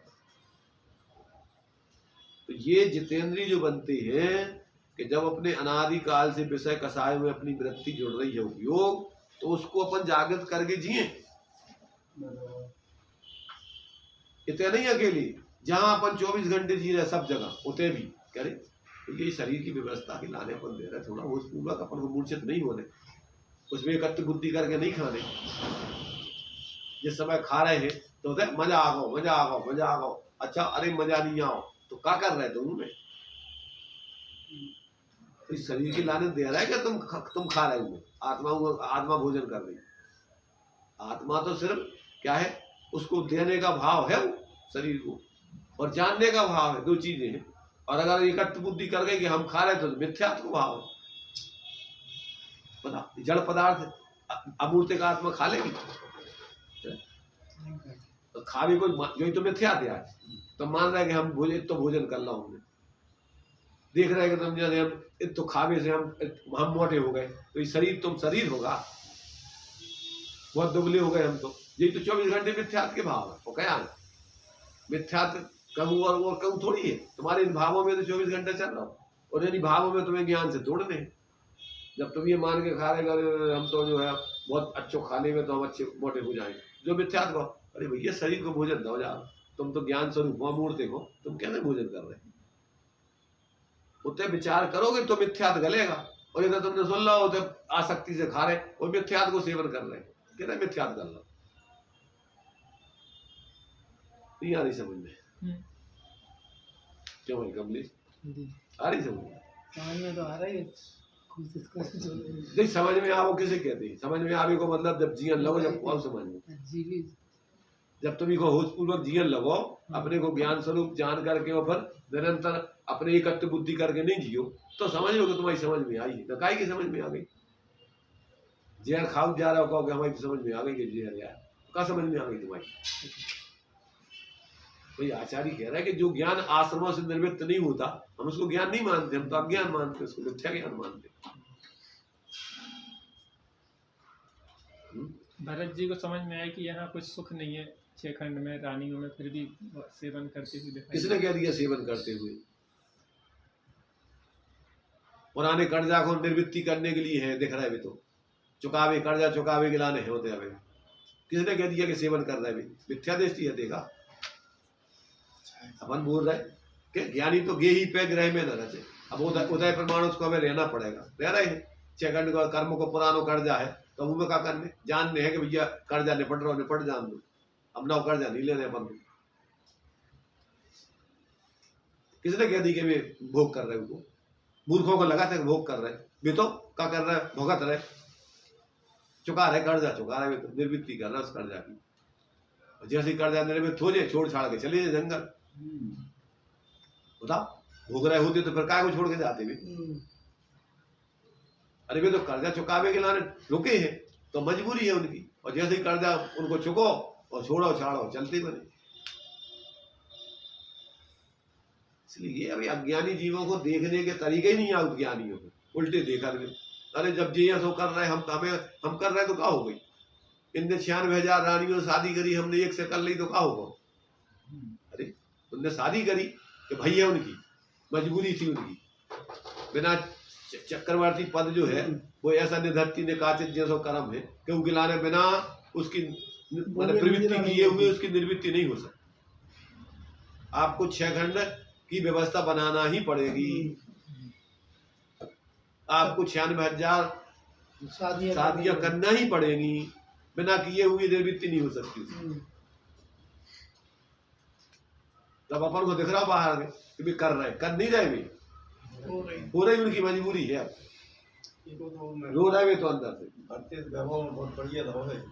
तो ये जितेंद्रीय जो बनते हैं कि जब अपने अनादिकाल से विषय कसाय में अपनी वृत्ति जुड़ रही है उपयोग, तो उसको अपन जागृत करके जिए। इतने नहीं अकेले, जहां अपन 24 घंटे जी रहे सब जगह उतने भी करे। तो ये शरीर की व्यवस्था के लाने अपन दे रहे, थोड़ा होश पूर्वक अपन को मूर्छित नहीं होने, उसमें एकत्र बुद्धि करके नहीं खाने। जिस समय खा रहे हैं तो होता है मजा आ गो, मजा आ गो, मजा आ गो। अच्छा अरे मजा नहीं आओ तो क्या कर रहे तुम में? तो इस शरीर की लाने दे रहा है कि तुम खा रहे हो। आत्मा भोजन कर रही। आत्मा तो सिर्फ क्या है, उसको देने का भाव है वो शरीर को, और जानने का भाव है, दो चीजें हैं। और अगर एकत्र बुद्धि कर गई कि हम खा रहे तो मिथ्यात्व भाव है। पता जड़ पदार्थ अमूर्त का आत्मा खा लेगी तो खा भी कोई जो ही तो मिथ्यात्व है। तो मान रहे हैं कि हम भोजन कर ला, हमने देख रहे हैं कि तुम जाने हम तो खावे से हम मोटे हो गए, तो ये शरीर तुम शरीर होगा, बहुत दुबले हो गए हम तो। यही तो 24 घंटे मिथ्यात्व के भाव है। वो क्या है मिथ्यात्व कहूँ और कहूँ थोड़ी है। तुम्हारे इन भावों में तो 24 घंटे चल रहा हो, और इन भावों में तुम्हें ज्ञान से तोड़ने। जब तुम ये मान के खा रहे हम तो जो है बहुत अच्छो खाने में तो हम अच्छे मोटे हो जाएंगे, जो मिथ्यात्व। अरे भैया शरीर को भोजन दो जाओ, तुम तो ज्ञान स्वरूप मूर्ति हो, तुम कैसे भोजन कर रहे? उतने विचार करोगे तो मिथ्यात्व गलेगा। और इधर तुमने सुन लो उधर आसक्ति से खा रहे और मिथ्यात्व को सेवन कर रहे, कहते मिथ्यात्व कर लो। नहीं आ रही समझ में? क्यों भाई कमलेश आ रही समझ में? तो आ रही है। नहीं समझ में आओ किसे कहते हैं? समझ में आवे को मतलब जब जियन लगो, जब कौन समझ में, जब तुम इको होश पूर्वक जियन लगो, अपने को ज्ञान स्वरूप जान करके और फिर निरंतर अपने एकत्र बुद्धि करके नहीं जियो, तो समझ लो कि तुम्हारी समझ में आई। तो काहे की समझ में आ गई? जहर खाओ जा रहा हो, कहोगे हमारी समझ में आ गई कि जहर यार, क्या समझ में आ गई तुम्हारी? भाई आचार्य कह रहा है कि जो ज्ञान आश्रमों से निर्मित नहीं होता, हम उसको ज्ञान नहीं मानते, हम तो अज्ञान मानते, उसको मिथ्या ज्ञान मानते। भरत जी को समझ में आया कि यहाँ कुछ सुख नहीं है 6 खंड में, रानियों में, फिर भी सेवन करते हुए दिखाई। किसने कह दिया सेवन करते हुए? पुराने कर्जा को निर्वृत्ति करने के लिए है, दिख रहा है भी तो चुकावे, कर्जा चुकावे के लाने होते हैं। किसने कह दिया कि सेवन कर रहे हैं? मिथ्या दृष्टि है, देखा अपन बोल रहे कि ज्ञानी तो गे ही पे ग्रह में न रचे। अब उदय प्रमाण उसको हमें रहना पड़ेगा, रह रहे हैं। 6 खंड का कर्म को पुरानो कर्जा है तो मुंह में क्या करने, जानने है कि भैया कर्जा निपट रहा हो, निपट जान दो, अब ना कर्जा नहीं लेने अपन को। किसने कह दी कि वे भोग कर रहे हो? मूर्खों को लगा था भोग कर रहे, वे तो क्या कर रहे, भोगत रहे, चुका रहे, कर्जा चुका रहे, तो निर्वृत्ति कर रहे उस कर्जा की। जैसे कर्जा निर्वृत्त हो जाए, छोड़ छाड़ के चले जाए जंगल। बताओ भोग रहे होते तो फिर काय को छोड़ के जाते वे? अरे वे तो कर्जा चुकावे के लाने रुके हैं, तो मजबूरी है उनकी। और जैसे ही कर्जा उनको चुको और छोड़ो छाड़ो, चलते बने। इसलिए अभी अज्ञानी जीवों को देखने के तरीके ही नहीं आए ज्ञानियों को, उल्टे देखा गए। अरे जब जी सो कर रहे हम कर रहे तो क्या हो गई? इनने 96,000 रानियों शादी करी, हमने एक से कर ली तो क्या होगा? उनने शादी करी कि भैया उनकी मजबूरी थी उनकी, बिना चक्रवर्ती पद जो है वो ऐसा निधत्ती ने काचित जैसा कर्म है कि उनके लाने बिना उसकी मतलब प्रवृत्ति किए हुए उसकी निर्वृत्ति नहीं हो सकती। आपको 6 खंड की व्यवस्था बनाना ही पड़ेगी, आपको 96,000 शादियां करना ही पड़ेगी, बिना किए हुए निर्वृत्ति नहीं हो सकती। तब अपन को दिख रहा बाहर में कि भी कर रहे, कर नहीं रहे भी, हो रही उनकी मजबूरी है। रो रहे तो अंदर से बहुत बढ़िया दाव है,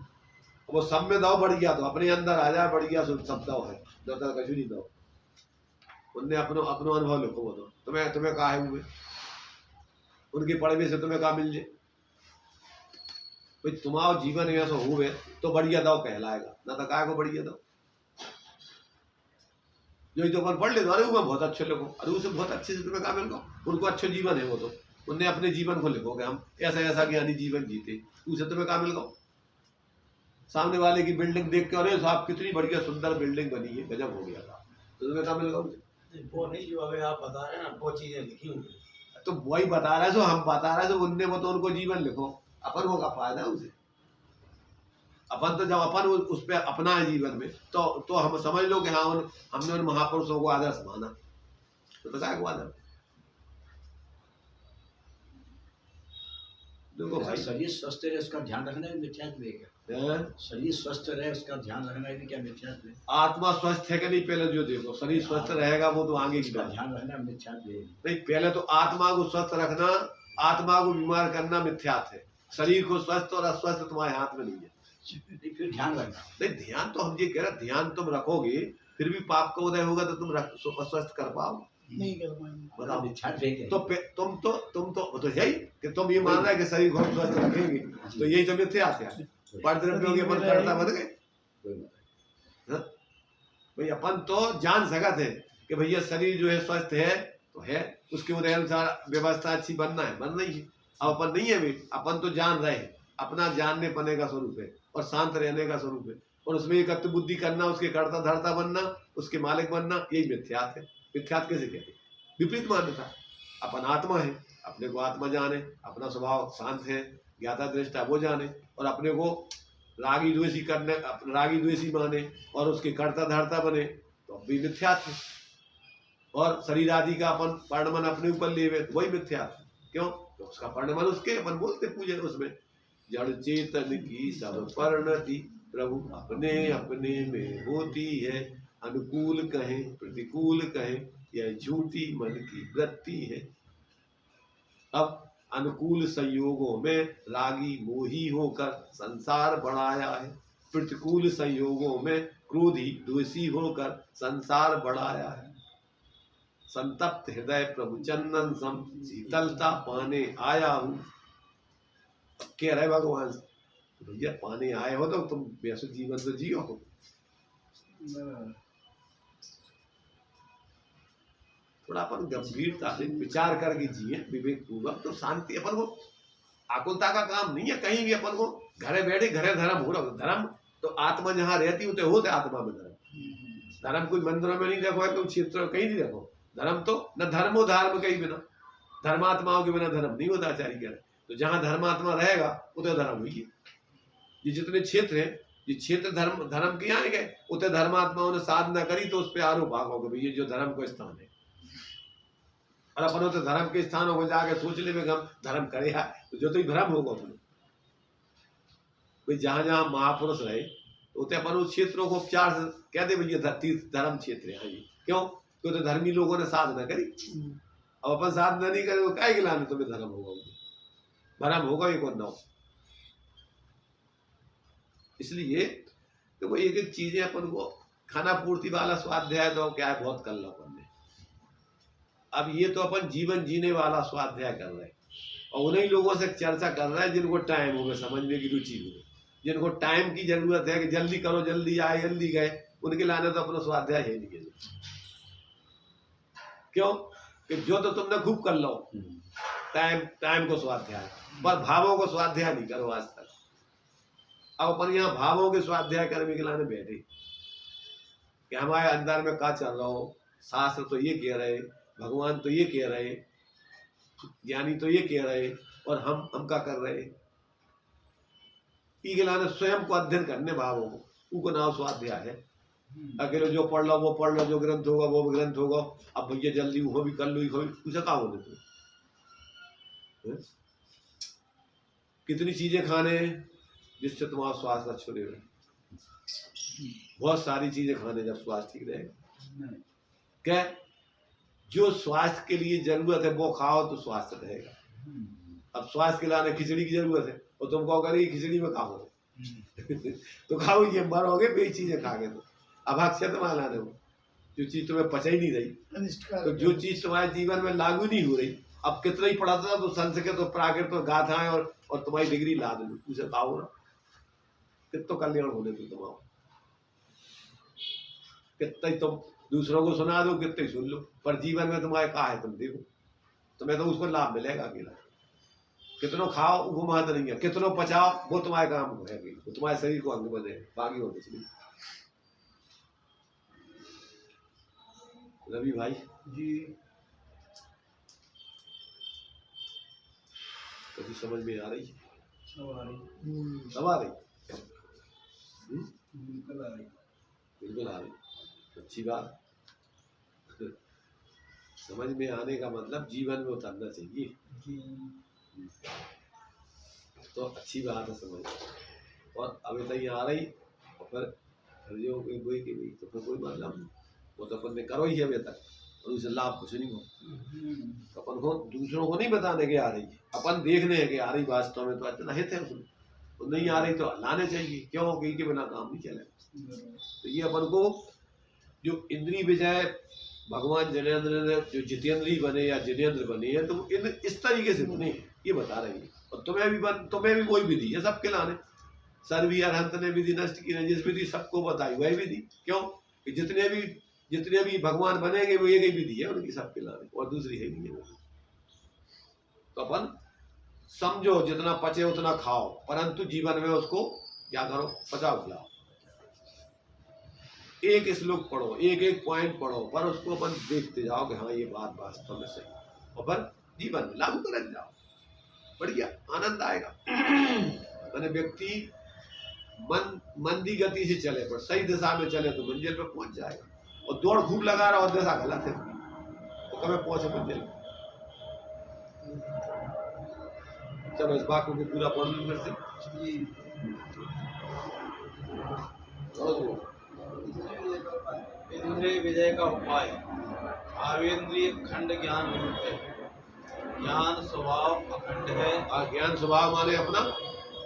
वो सब में दाव बढ़ गया तो अपने अंदर आ जाए, बढ़ गया सब दाव है, कछु नहीं दाव। उनने अपनो अनुभव लिखो, वो तो तुम्हें कहा है हुए उनकी पढ़वे से तुम्हें कहा मिल जाए भाई, तुम्हारा जीवन ऐसा हुए तो बढ़िया दाव कहलाएगा, ना तो कहा को बढ़िया दाव। जो तो अपन पढ़ ले, अरे वो बहुत अच्छे लिखो, अरे उसे बहुत अच्छे से तुम्हें कहा मिल गो, उनको अच्छे जीवन है, वो तो उनने अपने जीवन को लिखो कि हम ऐसा ऐसा ज्ञानी जीवन जीते, उसे तुम्हें कहा मिल गो। सामने वाले की बिल्डिंग देख के, अरे साहब कितनी बढ़िया सुंदर बिल्डिंग बनी है, गजब हो गया था, तो तुम्हें कहा मिल गो। वो नहीं जो अभी आप बता रहे हैं ना, वो चीजें लिखी हुई, तो वही बता रहा है, जो हम बता रहे हैं, उनने वो तो उनको जीवन लिखो, अपन को क्या फायदा है उसे। अपन तो जब अपन उस पर अपना है जीवन में, तो हम समझ लो कि हाँ हमने उन महापुरुषों को आदर्श माना, तो क्या को आदर्श। देखो भाई, शरीर स्वस्थ रहे उसका ध्यान रखना है, मिथ्यात्व है। शरीर स्वस्थ रहे उसका ध्यान रखना है, क्या मिथ्यात्व है? आत्मा स्वस्थ है कि नहीं, पहले जो देखो, शरीर स्वस्थ रहेगा वो तो आगे की बात। ध्यान रखना मिथ्यात्व है नहीं, पहले तो आत्मा को स्वस्थ रखना, आत्मा को बीमार करना मिथ्यात्व है। शरीर को स्वस्थ और अस्वस्थ तुम्हारे हाथ में नहीं है। फिर ध्यान रखना नहीं, ध्यान तो हम ये कह रहे, ध्यान तुम रखोगे फिर भी पाप का उदय होगा तो तुम अस्वस्थ कर पाओगे नहीं कर पाएंगे। बताओ, मिथ्यात्व है। तो तुम तो यही कि तुम ये मान रहे हैं कि शरीर को हम स्वस्थ रखेंगे, तो यही तो मिथ्यात्व है। परद्रव्यों के अपन करता बन गए भाई। अपन तो जान सकते हैं कि भैया शरीर जो है स्वस्थ है तो है, उसके उदय अनुसार व्यवस्था अच्छी बनना है, बनना ही है। अब अपन नहीं है भाई, अपन तो जान रहे हैं, अपना जानने पने का स्वरूप है और शांत रहने का स्वरूप है, और उसमें एकत्व बुद्धि करना, उसके कर्ता धर्ता बनना, उसके मालिक बनना, यही मिथ्यात्व है। मिथ्यात्व कैसे कहते हैं? विपरीत मान्यता। अपन आत्मा है, अपने को आत्मा जाने, अपना स्वभाव शांत है, ज्ञाता दृष्टा वो जाने, और अपने को रागी द्वेषी करने, रागी द्वेषी माने और उसके कर्ता धर्ता बने, तो भी मिथ्यात्व। और शरीर आदि का अपन परिणमन अपने ऊपर ले, वही मिथ्यात्व। क्यों? तो उसका परिणमन उसके अपन बोलते पूजे उसमें, जड़ चेतन की सब परिणति प्रभु अपने अपने में होती है, अनुकूल कहें प्रतिकूल कहें यह झूठी मन की वृत्ति है। अब अनुकूल संयोगों में रागी मोही होकर संसार बढ़ाया है, प्रतिकूल संयोगों में क्रोधी द्वेषी होकर संसार बढ़ाया है। संतप्त हृदय प्रभु चंदन सम शीतलता पाने आया हूँ। कह रहे भगवान भैया पाने आए हो तो तुम वैसे जीवन तो जियो हो। थोड़ा अपन गंभीरता से विचार करके जिए विवेक पूर्वक, तो शांति। अपन को आकुलता का काम नहीं है कहीं भी। अपन को घरे बैठे घरे धर्म हो रहा, धर्म तो आत्मा जहाँ रहती होते होते आत्मा में धर्म। धर्म कोई मंदिरों में नहीं देखो है, कोई क्षेत्र कहीं नहीं देखो धर्म। तो न धर्मो धर्म कहीं बिना, धर्मात्माओं के बिना धर्म नहीं होता। आचार्य कह रहे तो जहाँ धर्मात्मा रहेगा उतने धर्म हुई है। ये जितने क्षेत्र हैं, ये क्षेत्र धर्म के यहाँ गए, उतने धर्मात्माओं ने साधना करी तो उस पर आरोप होगा भाई ये जो धर्म का स्थान है। और अपन तो धर्म के स्थानों को जाके सोच ले हम धर्म करे है, तो जो तो ही भ्रम होगा अपने भाई। जहाँ जहाँ महापुरुष रहे उतने अपन उस क्षेत्रों को उपचार से कहते भैया धर्म क्षेत्र है। ये क्यों? क्योंकि तो धर्मी लोगों ने साधना करी। अब अपन साधना नहीं करे तो क्या गिलाने तुम्हें धर्म होगा, भ्रम होगा ही कौन ना हो। इसलिए तो वो एक एक चीजें अपन को खाना पूर्ति वाला स्वाध्याय तो क्या है बहुत कर लो अपन ने। अब ये तो अपन जीवन जीने वाला स्वाध्याय कर रहे हैं, और उन्हीं लोगों से चर्चा कर रहे हैं जिनको टाइम हो गए, समझने की रुचि हो गई, जिनको टाइम की जरूरत है कि जल्दी करो जल्दी आए जल्दी गए, उनके लाने तो अपना स्वाध्याय है नहीं। क्यों? कि जो तो तुमने खूब कर लो टाइम को स्वाध्याय, पर भावों को स्वाध्याय नहीं करो आज तक। अब अपन यहाँ भावों के स्वाध्याय करने के लाने बैठे कि हमारे अंदर में क्या चल रहा हो, शास्त्र तो ये कह रहे, भगवान तो ये कह रहे, ज्ञानी तो ये कह रहे, और हम क्या कर रहे। ई गिलाने स्वयं को अध्ययन करने भावों को उनको नाम स्वाध्याय है। अकेले जो पढ़ लो वो पढ़ लो, जो ग्रंथ होगा वो ग्रंथ होगा, अब भैया जल्दी वो भी कर लो, उसे कहा होने तो कितनी चीजें खाने जिससे तुम्हारा स्वास्थ्य अच्छा रहेगा। बहुत सारी चीजें खाने जब स्वास्थ्य ठीक रहेगा। क्या जो स्वास्थ्य के लिए जरूरत है वो खाओ तो स्वास्थ्य रहेगा। अब स्वास्थ्य के लाने खिचड़ी की जरूरत है और तुम कहो करेगी खिचड़ी में खाओ तो खाओ, ये मरोगे बे चीजें खा के। तो अब अक्षत माला दो जो चीज तुम्हें पचा ही नहीं रही, तो जो चीज तुम्हारे जीवन में लागू नहीं हो रही, अब कितना ही पढ़ाता था तो संस्कृत तो प्राकृत तो गाथाएं और तुम्हारी डिग्री ला दे, उसे खाओ ना, कितना कल्याण होने तो तुम्हारा। कितना ही तुम दूसरों को सुना दो, कितने सुन लो, पर जीवन में तुम्हारे कहा है तुम देखो, तुम्हें तो उसको लाभ मिलेगा अकेला। कितनों खाओ वो महत्व नहीं है, कितनों पचाओ वो तुम्हारे काम है, वो तुम्हारे शरीर को अंग बने, बाकी हो कुछ नहीं। रवि भाई जी कभी समझ में आ रही? सब आ रही। सब आ रही? बिल्कुल आ रही। बिल्कुल आ रही, अच्छी बात। समझ में आने का मतलब जीवन में उतरना चाहिए, तो अच्छी बात है समझ। और अभी तक यहाँ आ रही और फिर जो कोई की भाई तो फिर कोई मतलब नहीं, वो तो अपन ने करो ही है अभी तक, और उसे लाभ कुछ नहीं हो। तो अपन को दूसरों को नहीं बताने के आ रही है, अपन देखने है कि आ रही वास्तव में तो अच्छा हित है उसमें, तो नहीं आ रही तो लाने चाहिए, क्यों कि के बिना काम नहीं चले। तो ये अपन को जो इंद्रिय विजय भगवान जिनेंद्र ने जो जितेंद्री बने या जिनेंद्र बने हैं तो इन इस तरीके से बने, ये बता रही है। और तुम्हें भी वही विधि है सबके लाने, सर्वी अरहंत ने विधि नष्ट की है, जिस विधि सबको बताई वही विधि। क्यों कि जितने भी भगवान बनेंगे वो एक ही विधि है उनकी सबके लाने, और दूसरी है नहीं है। तो अपन समझो जितना पचे उतना खाओ, परंतु जीवन में उसको क्या करो, पचाओ खिलाओ। एक श्लोक पढ़ो, एक पॉइंट पढ़ो, पर उसको अपन देखते जाओ कि हाँ ये बात वास्तव में सही, और पर जीवन में लागू कर जाओ, बढ़िया आनंद आएगा। मैंने व्यक्ति मंदी गति से चले पर सही दिशा में चले तो मंजिल पे पहुंच जाएगा, और दौड़ खूब लगा रहा और दिशा गलत है तो कभी पहुंचे मंजिल। चलो इस बात को पूरा पढ़ लो फिर से। इंद्रिय विजय का उपाय आवेंद्रिय खंड ज्ञान रूप है। ज्ञान स्वभाव अखंड है। ज्ञान स्वभाव माने अपना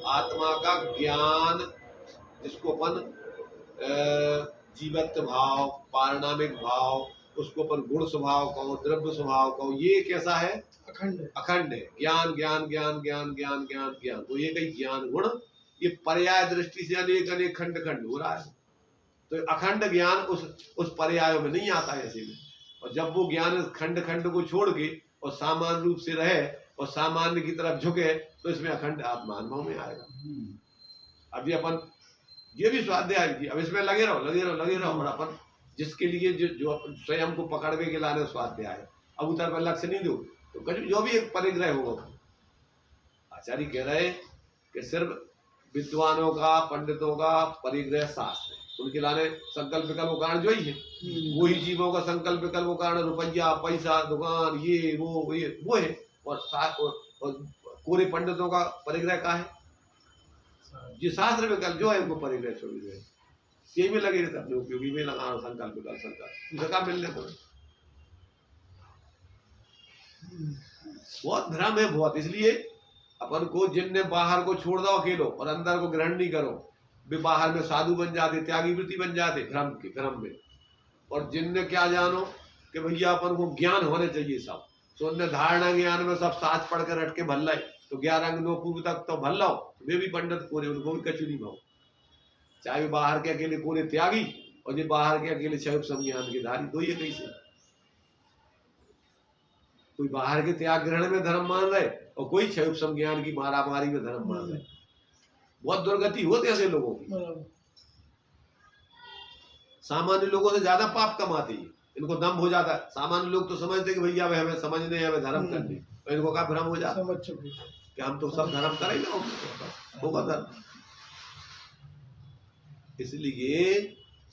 आत्मा का ज्ञान, जिसको अपन जीवत्व भाव, पारिणामिक भाव, उसको अपन गुण स्वभाव कहो, द्रव्य स्वभाव कहो, ये कैसा है, अखंड है। ज्ञान ज्ञान ज्ञान ज्ञान ज्ञान ज्ञान ज्ञान, तो ये कई ज्ञान गुण, ये पर्याय दृष्टि से अनेक अनेक खंड खंड हो रहा है। तो अखंड ज्ञान उस पर्यायों में नहीं आता है ऐसे में। और जब वो ज्ञान खंड खंड को छोड़ के और सामान्य रूप से रहे और सामान्य की तरफ झुके तो इसमें अखंड आत्मा अनुभव में आएगा। अभी अपन ये भी स्वाध्याय की, अब इसमें लगे रहो और अपन जिसके लिए जो अपन स्वयं को पकड़ने के लाने स्वाध्याय है, अब उतर पर लक्ष्य नहीं दो तो कभी जो भी एक परिग्रह होगा। आचार्य कह रहे कि सिर्फ विद्वानों का, पंडितों का परिग्रह शास्त्र, उनके लाने संकल्प विकल्प वो कारण जो ही है, वही जीवों का संकल्प विकल्प वो कारण रुपया पैसा दुकान ये वो है। और पूरे पंडितों का परिग्रह का है जो शास्त्र विकल्प जो है उनको परिग्रह छोड़ गए, ये भी लगे रहते अपने उपयोगी में लगाना संकल्प विकल्प संकल्प उसका मिलने को बहुत भ्रम है बहुत। इसलिए अपन को जिनने बाहर को छोड़ दो अकेलो और अंदर को ग्रहण नहीं करो, वे बाहर में साधु बन जाते, त्यागी वृत्ति बन जाते भ्रम में। और जिनने क्या जानो कि भैया अपन को ज्ञान होने चाहिए सब, तो उनने धारणा ज्ञान में सब साथ पढ़ कर रट के भल लाए तो 11 अंग 9 पूर्व तक तो भल लाओ, वे भी पंडित कोरे, उनको भी कछु नहीं भाव। चाहे वे बाहर के अकेले कोरे त्यागी और ये बाहर के अकेले क्षय संज्ञान के धारी, दो ये कैसे। कोई बाहर के त्याग ग्रहण में धर्म मान रहे और कोई क्षय संज्ञान की मारामारी में धर्म मान रहे। बहुत दुर्गति होते ऐसे लोगों की। सामान्य लोगों से ज्यादा पाप कमाते हैं, इनको दम्भ हो जाता है। सामान्य लोग तो समझते कि भैया हमें समझने हमें धर्म करने, तो इनको क्या भ्रम हो जाता समझ चुके। कि हम तो सब धर्म करें ना, होगा धर्म। इसलिए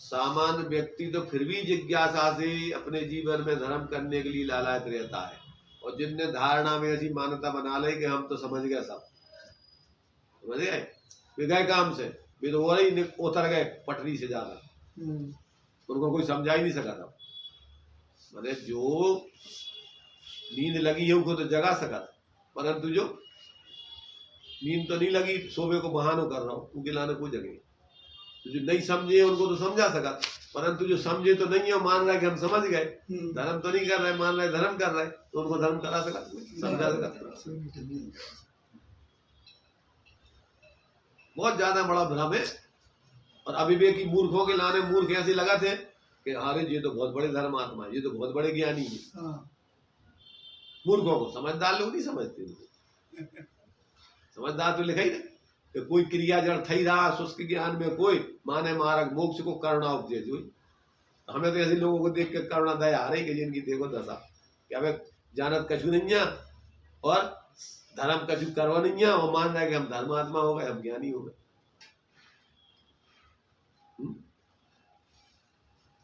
सामान्य व्यक्ति तो फिर भी जिज्ञासा से अपने जीवन में धर्म करने के लिए लालायित रहता है, और जिनने धारणा में ऐसी मान्यता बना ली कि हम तो समझ गए, सब समझ गए, वे गए काम से, वे तो और ही उतर गए पटरी से ज्यादा, उनको कोई समझा ही नहीं सका था। मैंने जो नींद लगी है उनको तो जगा सका था, परंतु जो नींद तो नहीं लगी, सोबे को बहानो कर रहा हूँ, उनके लाने को जगे। तो जो नहीं समझे उनको तो समझा सका, परंतु जो समझे तो नहीं है, मान रहा है कि हम समझ गए, धर्म तो नहीं कर रहे, मान रहे धर्म कर रहे, तो उनको धर्म करा सका, समझा सका। बहुत ज्यादा बड़ा भ्रम है। और अविवेकी मूर्खों के लाने मूर्ख ऐसे लगा थे कि अरे ये तो बहुत बड़े धर्मात्मा है, ये तो बहुत बड़े ज्ञानी है। मूर्खों को, समझदार लोग नहीं समझते। समझदार तो लिखा ही ना कि कोई क्रिया जड़ थई रहा शुष्क ज्ञान में कोई, माने मारक मोक्ष को करुणा उपदेश हुई। हमें तो ऐसे लोगों को देख के करुणा दया आ रही कि जिनकी देखो दशा, क्या वे जानत कछु नहीं है और धर्म कछु करवा नहीं है, और मान रहा है कि हम धर्मात्मा हो गए, हम ज्ञानी हो गए।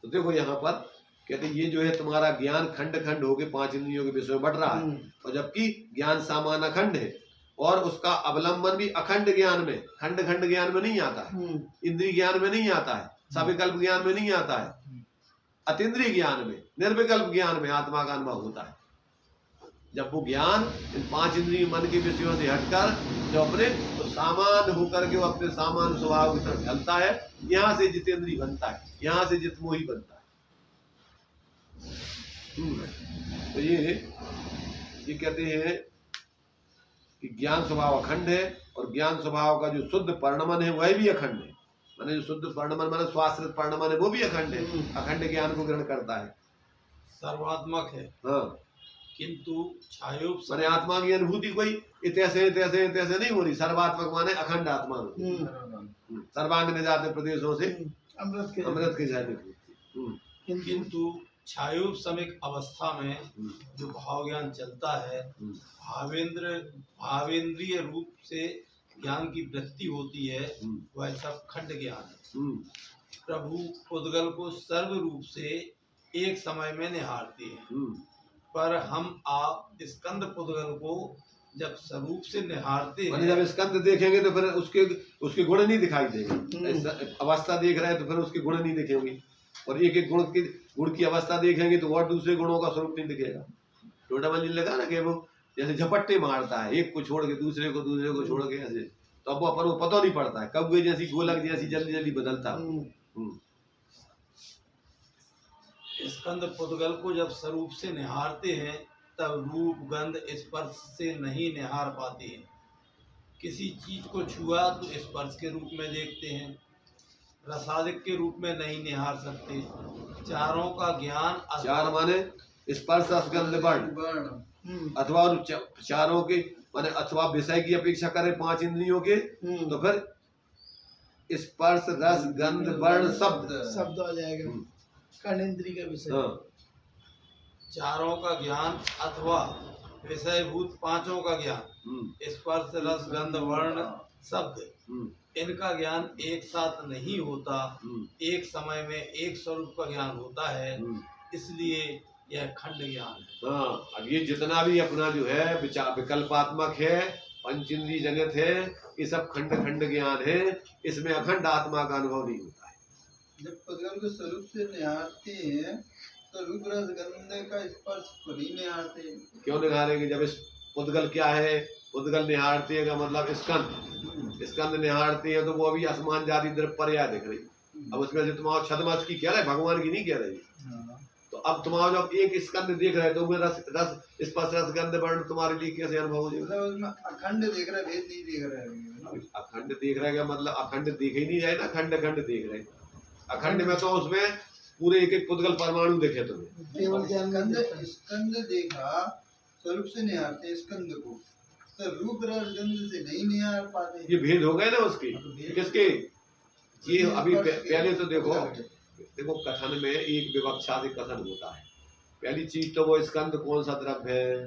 तो देखो यहाँ पर कहते ये जो है तुम्हारा ज्ञान खंड खंड होके 5 इंद्रियों के विषय में बढ़ रहा है, और जबकि ज्ञान सामान्य अखंड है, और उसका अवलंबन भी अखंड ज्ञान में, खंड खंड ज्ञान में नहीं आता है, इंद्रिय ज्ञान में नहीं आता है, सविकल्प ज्ञान में नहीं आता है, अतीन्द्रिय ज्ञान में, निर्विकल्प ज्ञान में आत्मा का अनुभव होता है। जब वो ज्ञान इन 5 इंद्रिय मन के विषयों से हटकर जो अपने तो सामान्य होकर के वो अपने सामान्य स्वभाव की तरफ ढलता है, यहाँ से जितेंद्रिय बनता है, यहाँ से जितमोही बनता है। तो ये कहते हैं कि ज्ञान स्वभाव अखंड है, और ज्ञान स्वभाव का जो शुद्ध परिणमन है वह भी अखंड है। माने जो शुद्ध परिणमन माने स्वाश्रित परिणमन है वो भी अखंड है, अखंड ज्ञान को ग्रहण करता है, सर्वात्मक है। हाँ, किंतु छायोप माने आत्मा की अनुभूति कोई इतैसे नहीं हो रही। सर्वात्मक माने अखंड आत्मा, सर्वांग निजात प्रदेशों से अमृत के जाने। किंतु छायोप समिक अवस्था में जो भाव ज्ञान चलता है, भावेंद्रिय रूप से ज्ञान की वृत्ति होती है, वह सब खंड ज्ञान है। प्रभु उद्गल को सर्व रूप से एक समय में निहारते हैं, पर हम आप स्कंद पुद्गल को जब स्वरूप से निहारते हैं, जब स्कंद देखेंगे तो फिर उसके गुण नहीं दिखाई देंगे। अवस्था देख रहे हैं तो फिर उसके गुण नहीं दिखेंगे, और एक एक गुण की अवस्था देखेंगे तो और दूसरे गुणों का स्वरूप नहीं दिखेगा। छोटा मंजिल लगा ना कि वो जैसे झपट्टे मारता है, एक को छोड़ के दूसरे को छोड़ के ऐसे, तो अब वो अपन को पता नहीं पड़ता है कब वे जैसी गोलक जैसी जल्दी जल्दी बदलता है। स्कंद पुद्गल को जब स्वरूप से निहारते हैं, तब रूप गंध स्पर्श से नहीं निहार पाते हैं। किसी चीज को छुआ तो स्पर्श के रूप में देखते हैं, रसादिक के रूप में नहीं निहार सकते। चारों का ज्ञान चार माने स्पर्श रस गंध वर्ण, अथवा चारों के माने अथवा विषय की अपेक्षा करें 5 इंद्रियों के, तो फिर स्पर्श रस गंध वर्ण शब्द आ जाएगा, कर्णेंद्रिय का विषय। चारों का ज्ञान अथवा विषयभूत 5 का ज्ञान, स्पर्श रस गंध वर्ण शब्द, इनका ज्ञान एक साथ नहीं होता, एक समय में एक स्वरूप का ज्ञान होता है, इसलिए यह खंड ज्ञान है। हाँ, अब ये जितना भी अपना जो है विकल्पात्मक है, पंचेंद्रिय जगत है, ये सब खंड खंड ज्ञान है, इसमें अखंड आत्मा का अनुभव नहीं होता है। जब पुद्गल को स्वरूप से निहारते हैं तो रूप रस गंध का स्पर्श को नहीं निहारते। क्यों निहारेंगे? जब इस पुद्गल क्या है, पुद्गल निहारते हैं का मतलब स्कंद निहारते हैं, तो वो अभी आसमान जाति द्रव्य पर्याय दिख रही। अब उसमें से तुम्हारा छदमस की कह रहे, भगवान की नहीं कह रही। तो अब तुम्हारा जब एक स्कंद देख रहे तो रस स्पर्श रस गंध वर्ण तुम्हारे लिए कैसे अनुभव हो जाएगा? उसमें अखंड देख रहा है, भेद नहीं देख रहा है। अखंड देख रहा है का मतलब अखंड देख ही नहीं जाए ना, खंड खंड देख रहे। अखंड में तो उसमें पूरे एक एक पुद्गल परमाणु देखे तुम्हें। केवल स्कंद देखा स्वरूप से निहारते स्कंद को, तो रूप रस गंध से नहीं निहार पाते। ये भेद हो गए ना उसके, किसके? ये अभी पहले तो देखो द्रव्य। देखो कथन में एक विवक्षा से कथन होता है। पहली चीज तो वो स्कंद कौन सा द्रव्य है?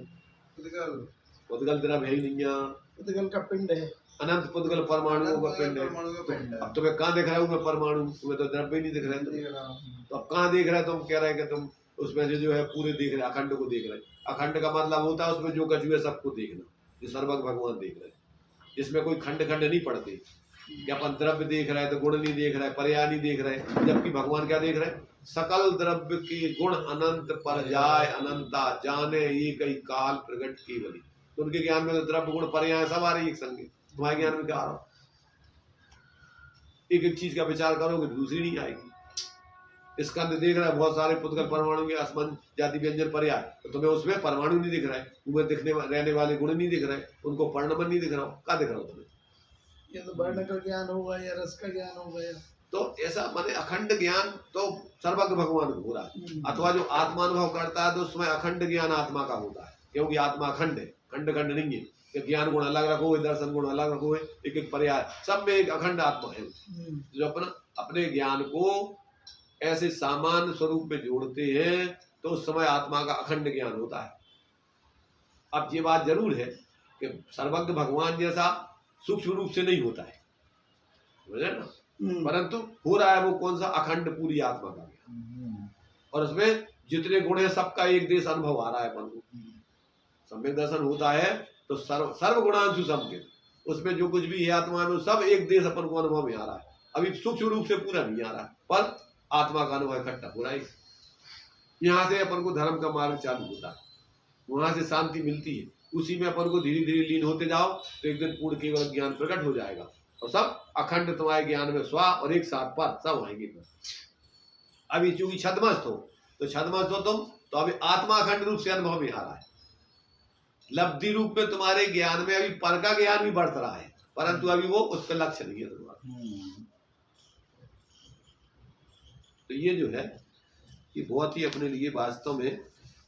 पुद्गल द्रव्य है ही नहीं है। पुद्गल का पिंड है, अनंत पुद्गल परमाणुओं का पिंड है। परमाणु का पिंड है। अब तुम्हें कहाँ दिख रहा है उसमें परमाणु? तुम्हें तो द्रव्य ही नहीं दिख रहे हैं। देख रहा हूँ। तो अब कहाँ देख रहे हैं? तुम कह रहे हैं कि तुम उसमें से जो है पूरे देख रहे, अखंड को देख रहे। अखंड का मतलब होता है उसमें जो कछु है सबको देखना, जो सर्वज्ञ भगवान देख रहे हैं, जिसमें कोई खंड खंड नहीं पड़ते। कि अपन द्रव्य देख रहे हैं तो गुण नहीं देख रहे, पर्याय नहीं देख रहे, जबकि भगवान क्या देख रहे हैं? सकल द्रव्य के गुण अनंत पर्याय अनंता जाने एक ही काल प्रगट केवली। तो उनके ज्ञान में तो द्रव्य गुण पर्याय सब आ रही एक संगे। तुम्हारे ज्ञान में क्या आ रहा? एक एक चीज का विचार करोगे दूसरी नहीं आएगी। स्कंद देख रहा है बहुत सारे पुद्गल परमाणु के असमान जाति व्यंजन पर्याय, तो तुम्हें उसमें परमाणु नहीं दिख रहा है, उनमें दिखने रहने वाले गुण नहीं दिख रहे, उनको पर्णमन नहीं दिख रहा हो। क्या दिख रहा हो तुम्हें? ये तो वर्ण का ज्ञान होगा या रस का ज्ञान हो गया। तो ऐसा माने अखंड ज्ञान तो सर्वज्ञ भगवान को हो रहा है। अथवा जो आत्मानुभव करता है तो उसमें अखंड ज्ञान आत्मा का होता है, क्योंकि आत्मा अखंड है, खंड खंड नहीं है कि ज्ञान गुण अलग रखो, दर्शन गुण अलग रखो, एक एक पर्याय, सब में एक अखंड आत्मा है। जो अपने ज्ञान को ऐसे सामान्य स्वरूप में जोड़ते हैं तो उस समय आत्मा का अखंड ज्ञान होता है। अब ये बात जरूर है कि सर्वज्ञ भगवान जैसा सूक्ष्म रूप से नहीं होता है, समझे ना, परंतु हो रहा है वो कौन सा? अखंड पूरी आत्मा का ज्ञान, और उसमें जितने गुण है सबका एक देश अनुभव आ रहा है अपन को। सम्यक दर्शन होता है तो सर्व गुणांशु संकेत, उसमें जो कुछ भी है आत्मा में सब एक देश अपन को अनुभव में आ रहा है। अभी सूक्ष्म रूप से पूरा नहीं आ रहा है, पर आत्मा का अनुभव इकट्ठा हो रहा है। यहाँ से अपन को धर्म का मार्ग चालू होता है, वहां से शांति मिलती है, उसी में अपन को धीरे धीरे लीन होते जाओ तो एक दिन पूर्ण केवल ज्ञान प्रकट हो जाएगा और सब अखंड तुम्हारे ज्ञान में स्वा और एक साथ पर सब आएंगे। अभी चूंकि छद्मस्त हो तो छद्मस्त हो तुम, तो अभी आत्मा अखंड रूप से अनुभव में आ रहा है। लब्धि रूप में तुम्हारे ज्ञान में अभी पर का ज्ञान भी बढ़ रहा है, परंतु अभी वो उस पर लक्ष्य नहीं है तुम्हारा। तो ये जो है ये बहुत ही अपने लिए वास्तव में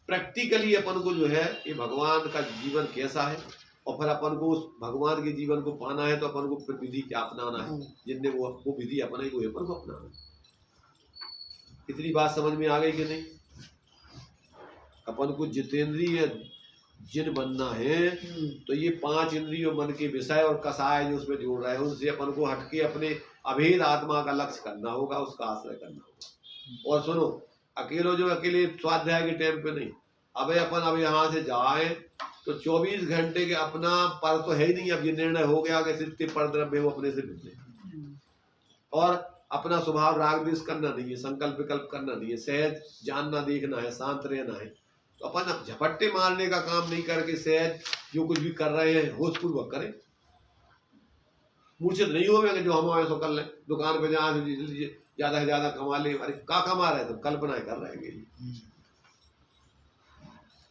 प्रैक्टिकली अपन को जो है ये भगवान का जीवन कैसा है, और फिर अपन को उस भगवान के जीवन को पाना है तो अपन को फिर विधि क्या अपनाना है, जिनने वो विधि अपनाई वो अपन को अपनाना है। इतनी बात समझ में आ गई कि नहीं? अपन को जितेंद्रिय जिन बनना है तो ये 5 इंद्रियों मन के विषय और कसाय जो उसमें जोड़ रहे हैं उनसे अपन को हटके अपने अभेद आत्मा का लक्ष्य करना होगा, उसका आश्रय करना होगा। और सुनो, अकेले स्वाध्याय के टाइम पे नहीं, अबे अपन अब यहाँ से जाए तो 24 घंटे के अपना पर तो है ही नहीं। अब ये निर्णय हो गया कि सिर्फ पर द्रव्य वो अपने से मिलते, और अपना स्वभाव राग द्वेष करना नहीं है, संकल्प विकल्प करना नहीं है, सहज जानना देखना है, शांत रहना है। तो अपन अब झपट्टे मारने का काम नहीं करके सहज जो कुछ भी कर रहे हैं होश पूर्वक करें। मूर्छित नहीं हो कि जो हम आए सो कर लें, दुकान पे जहाँ ज्यादा से ज्यादा कमा ले। अरे क्या कमा रहे तुम? कल्पनाएं कर रहे हैं।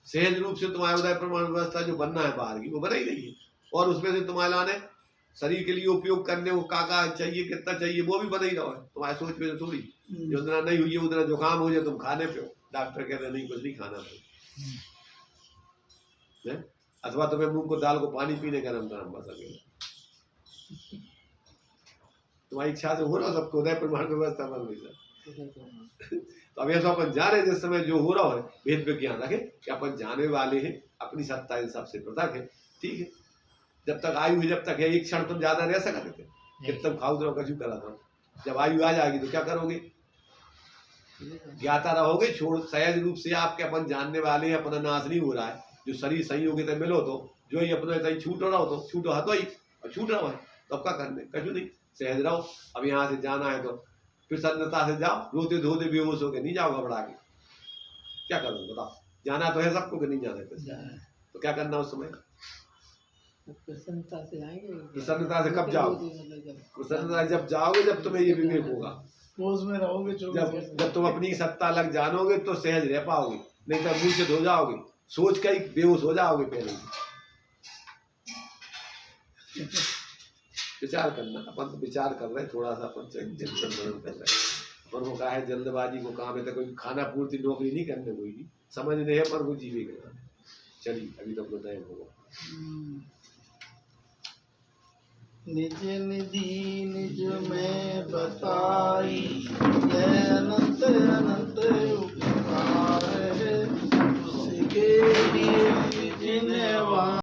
सहज रूप से तुम्हारे उदय प्रमाण व्यवस्था जो बनना है बाहर की वो बना ही नहीं है, और उसमें से तुम्हारे लाने शरीर के लिए उपयोग करने को का चाहिए, कितना चाहिए वो भी बना ही रहा है। तुम्हारे सोच में थोड़ी योजना नहीं हुई है उतना जुकाम हो जाए तुम खाने पे हो, डॉक्टर कहते नहीं कुछ नहीं खाना पे, अथवा तुम्हें मूंग को दाल को पानी पीने का नाम बस अकेला तुम्हारी इच्छा से हो रहा सबको उदय प्रमाण व्यवस्था बन गई। तो अब ऐसा अपन जाने जिस समय जो हो रहा है भेद विज्ञान रखे कि अपन जाने वाले हैं, अपनी सत्ता इन सबसे पृथक है, ठीक है। जब तक आयु है, जब तक है, एक क्षण तुम ज्यादा रह सकते थे कि तुम खाओ रहो कछु करा था। जब आयु आ जाएगी तो क्या करोगे? ज्ञाता रहोगे, छोड़ सहज रूप से आपके अपन जानने वाले हैं, अपना नाश नहीं हो रहा है। जो शरीर संयोगित मिलो तो जो ही अपने सही छूट रहा हो तो छूटो हतो ही, और छूट रहा है तो अब क्या करने? कछु नहीं, सहज रहो। अब यहाँ से जाना है तो प्रसन्नता से जाओ, रोते धोते बेहोश होके नहीं जाओ घबरा के। क्या करोगे बताओ? जाना तो है सबको कि नहीं जाना? तो क्या करना उस समय? प्रसन्नता से जाएंगे। प्रसन्नता से कब जाओगे? प्रसन्नता जब जाओगे जब तुम्हें ये विवेक होगा, होश में रहोगे। जब तुम अपनी सत्ता लग जानोगे तो सहज रह पाओगे, नहीं तो मूर्छित हो जाओगे, सोच कर ही बेहोश हो जाओगे। पहले विचार करना, अपन तो विचार कर रहे हैं, थोड़ा सा अपन चिंतन मनन कर रहे हैं। पर वो कहा है जल्दबाजी को काम है तो कोई खाना पूर्ति नौकरी नहीं करने कोई समझने है, पर वो जीवेगा। चलिए अभी तो अपना टाइम होगा। निज निधि निज में बताई, यह अनंत अनंत उपकार है उसके लिए जिन्हें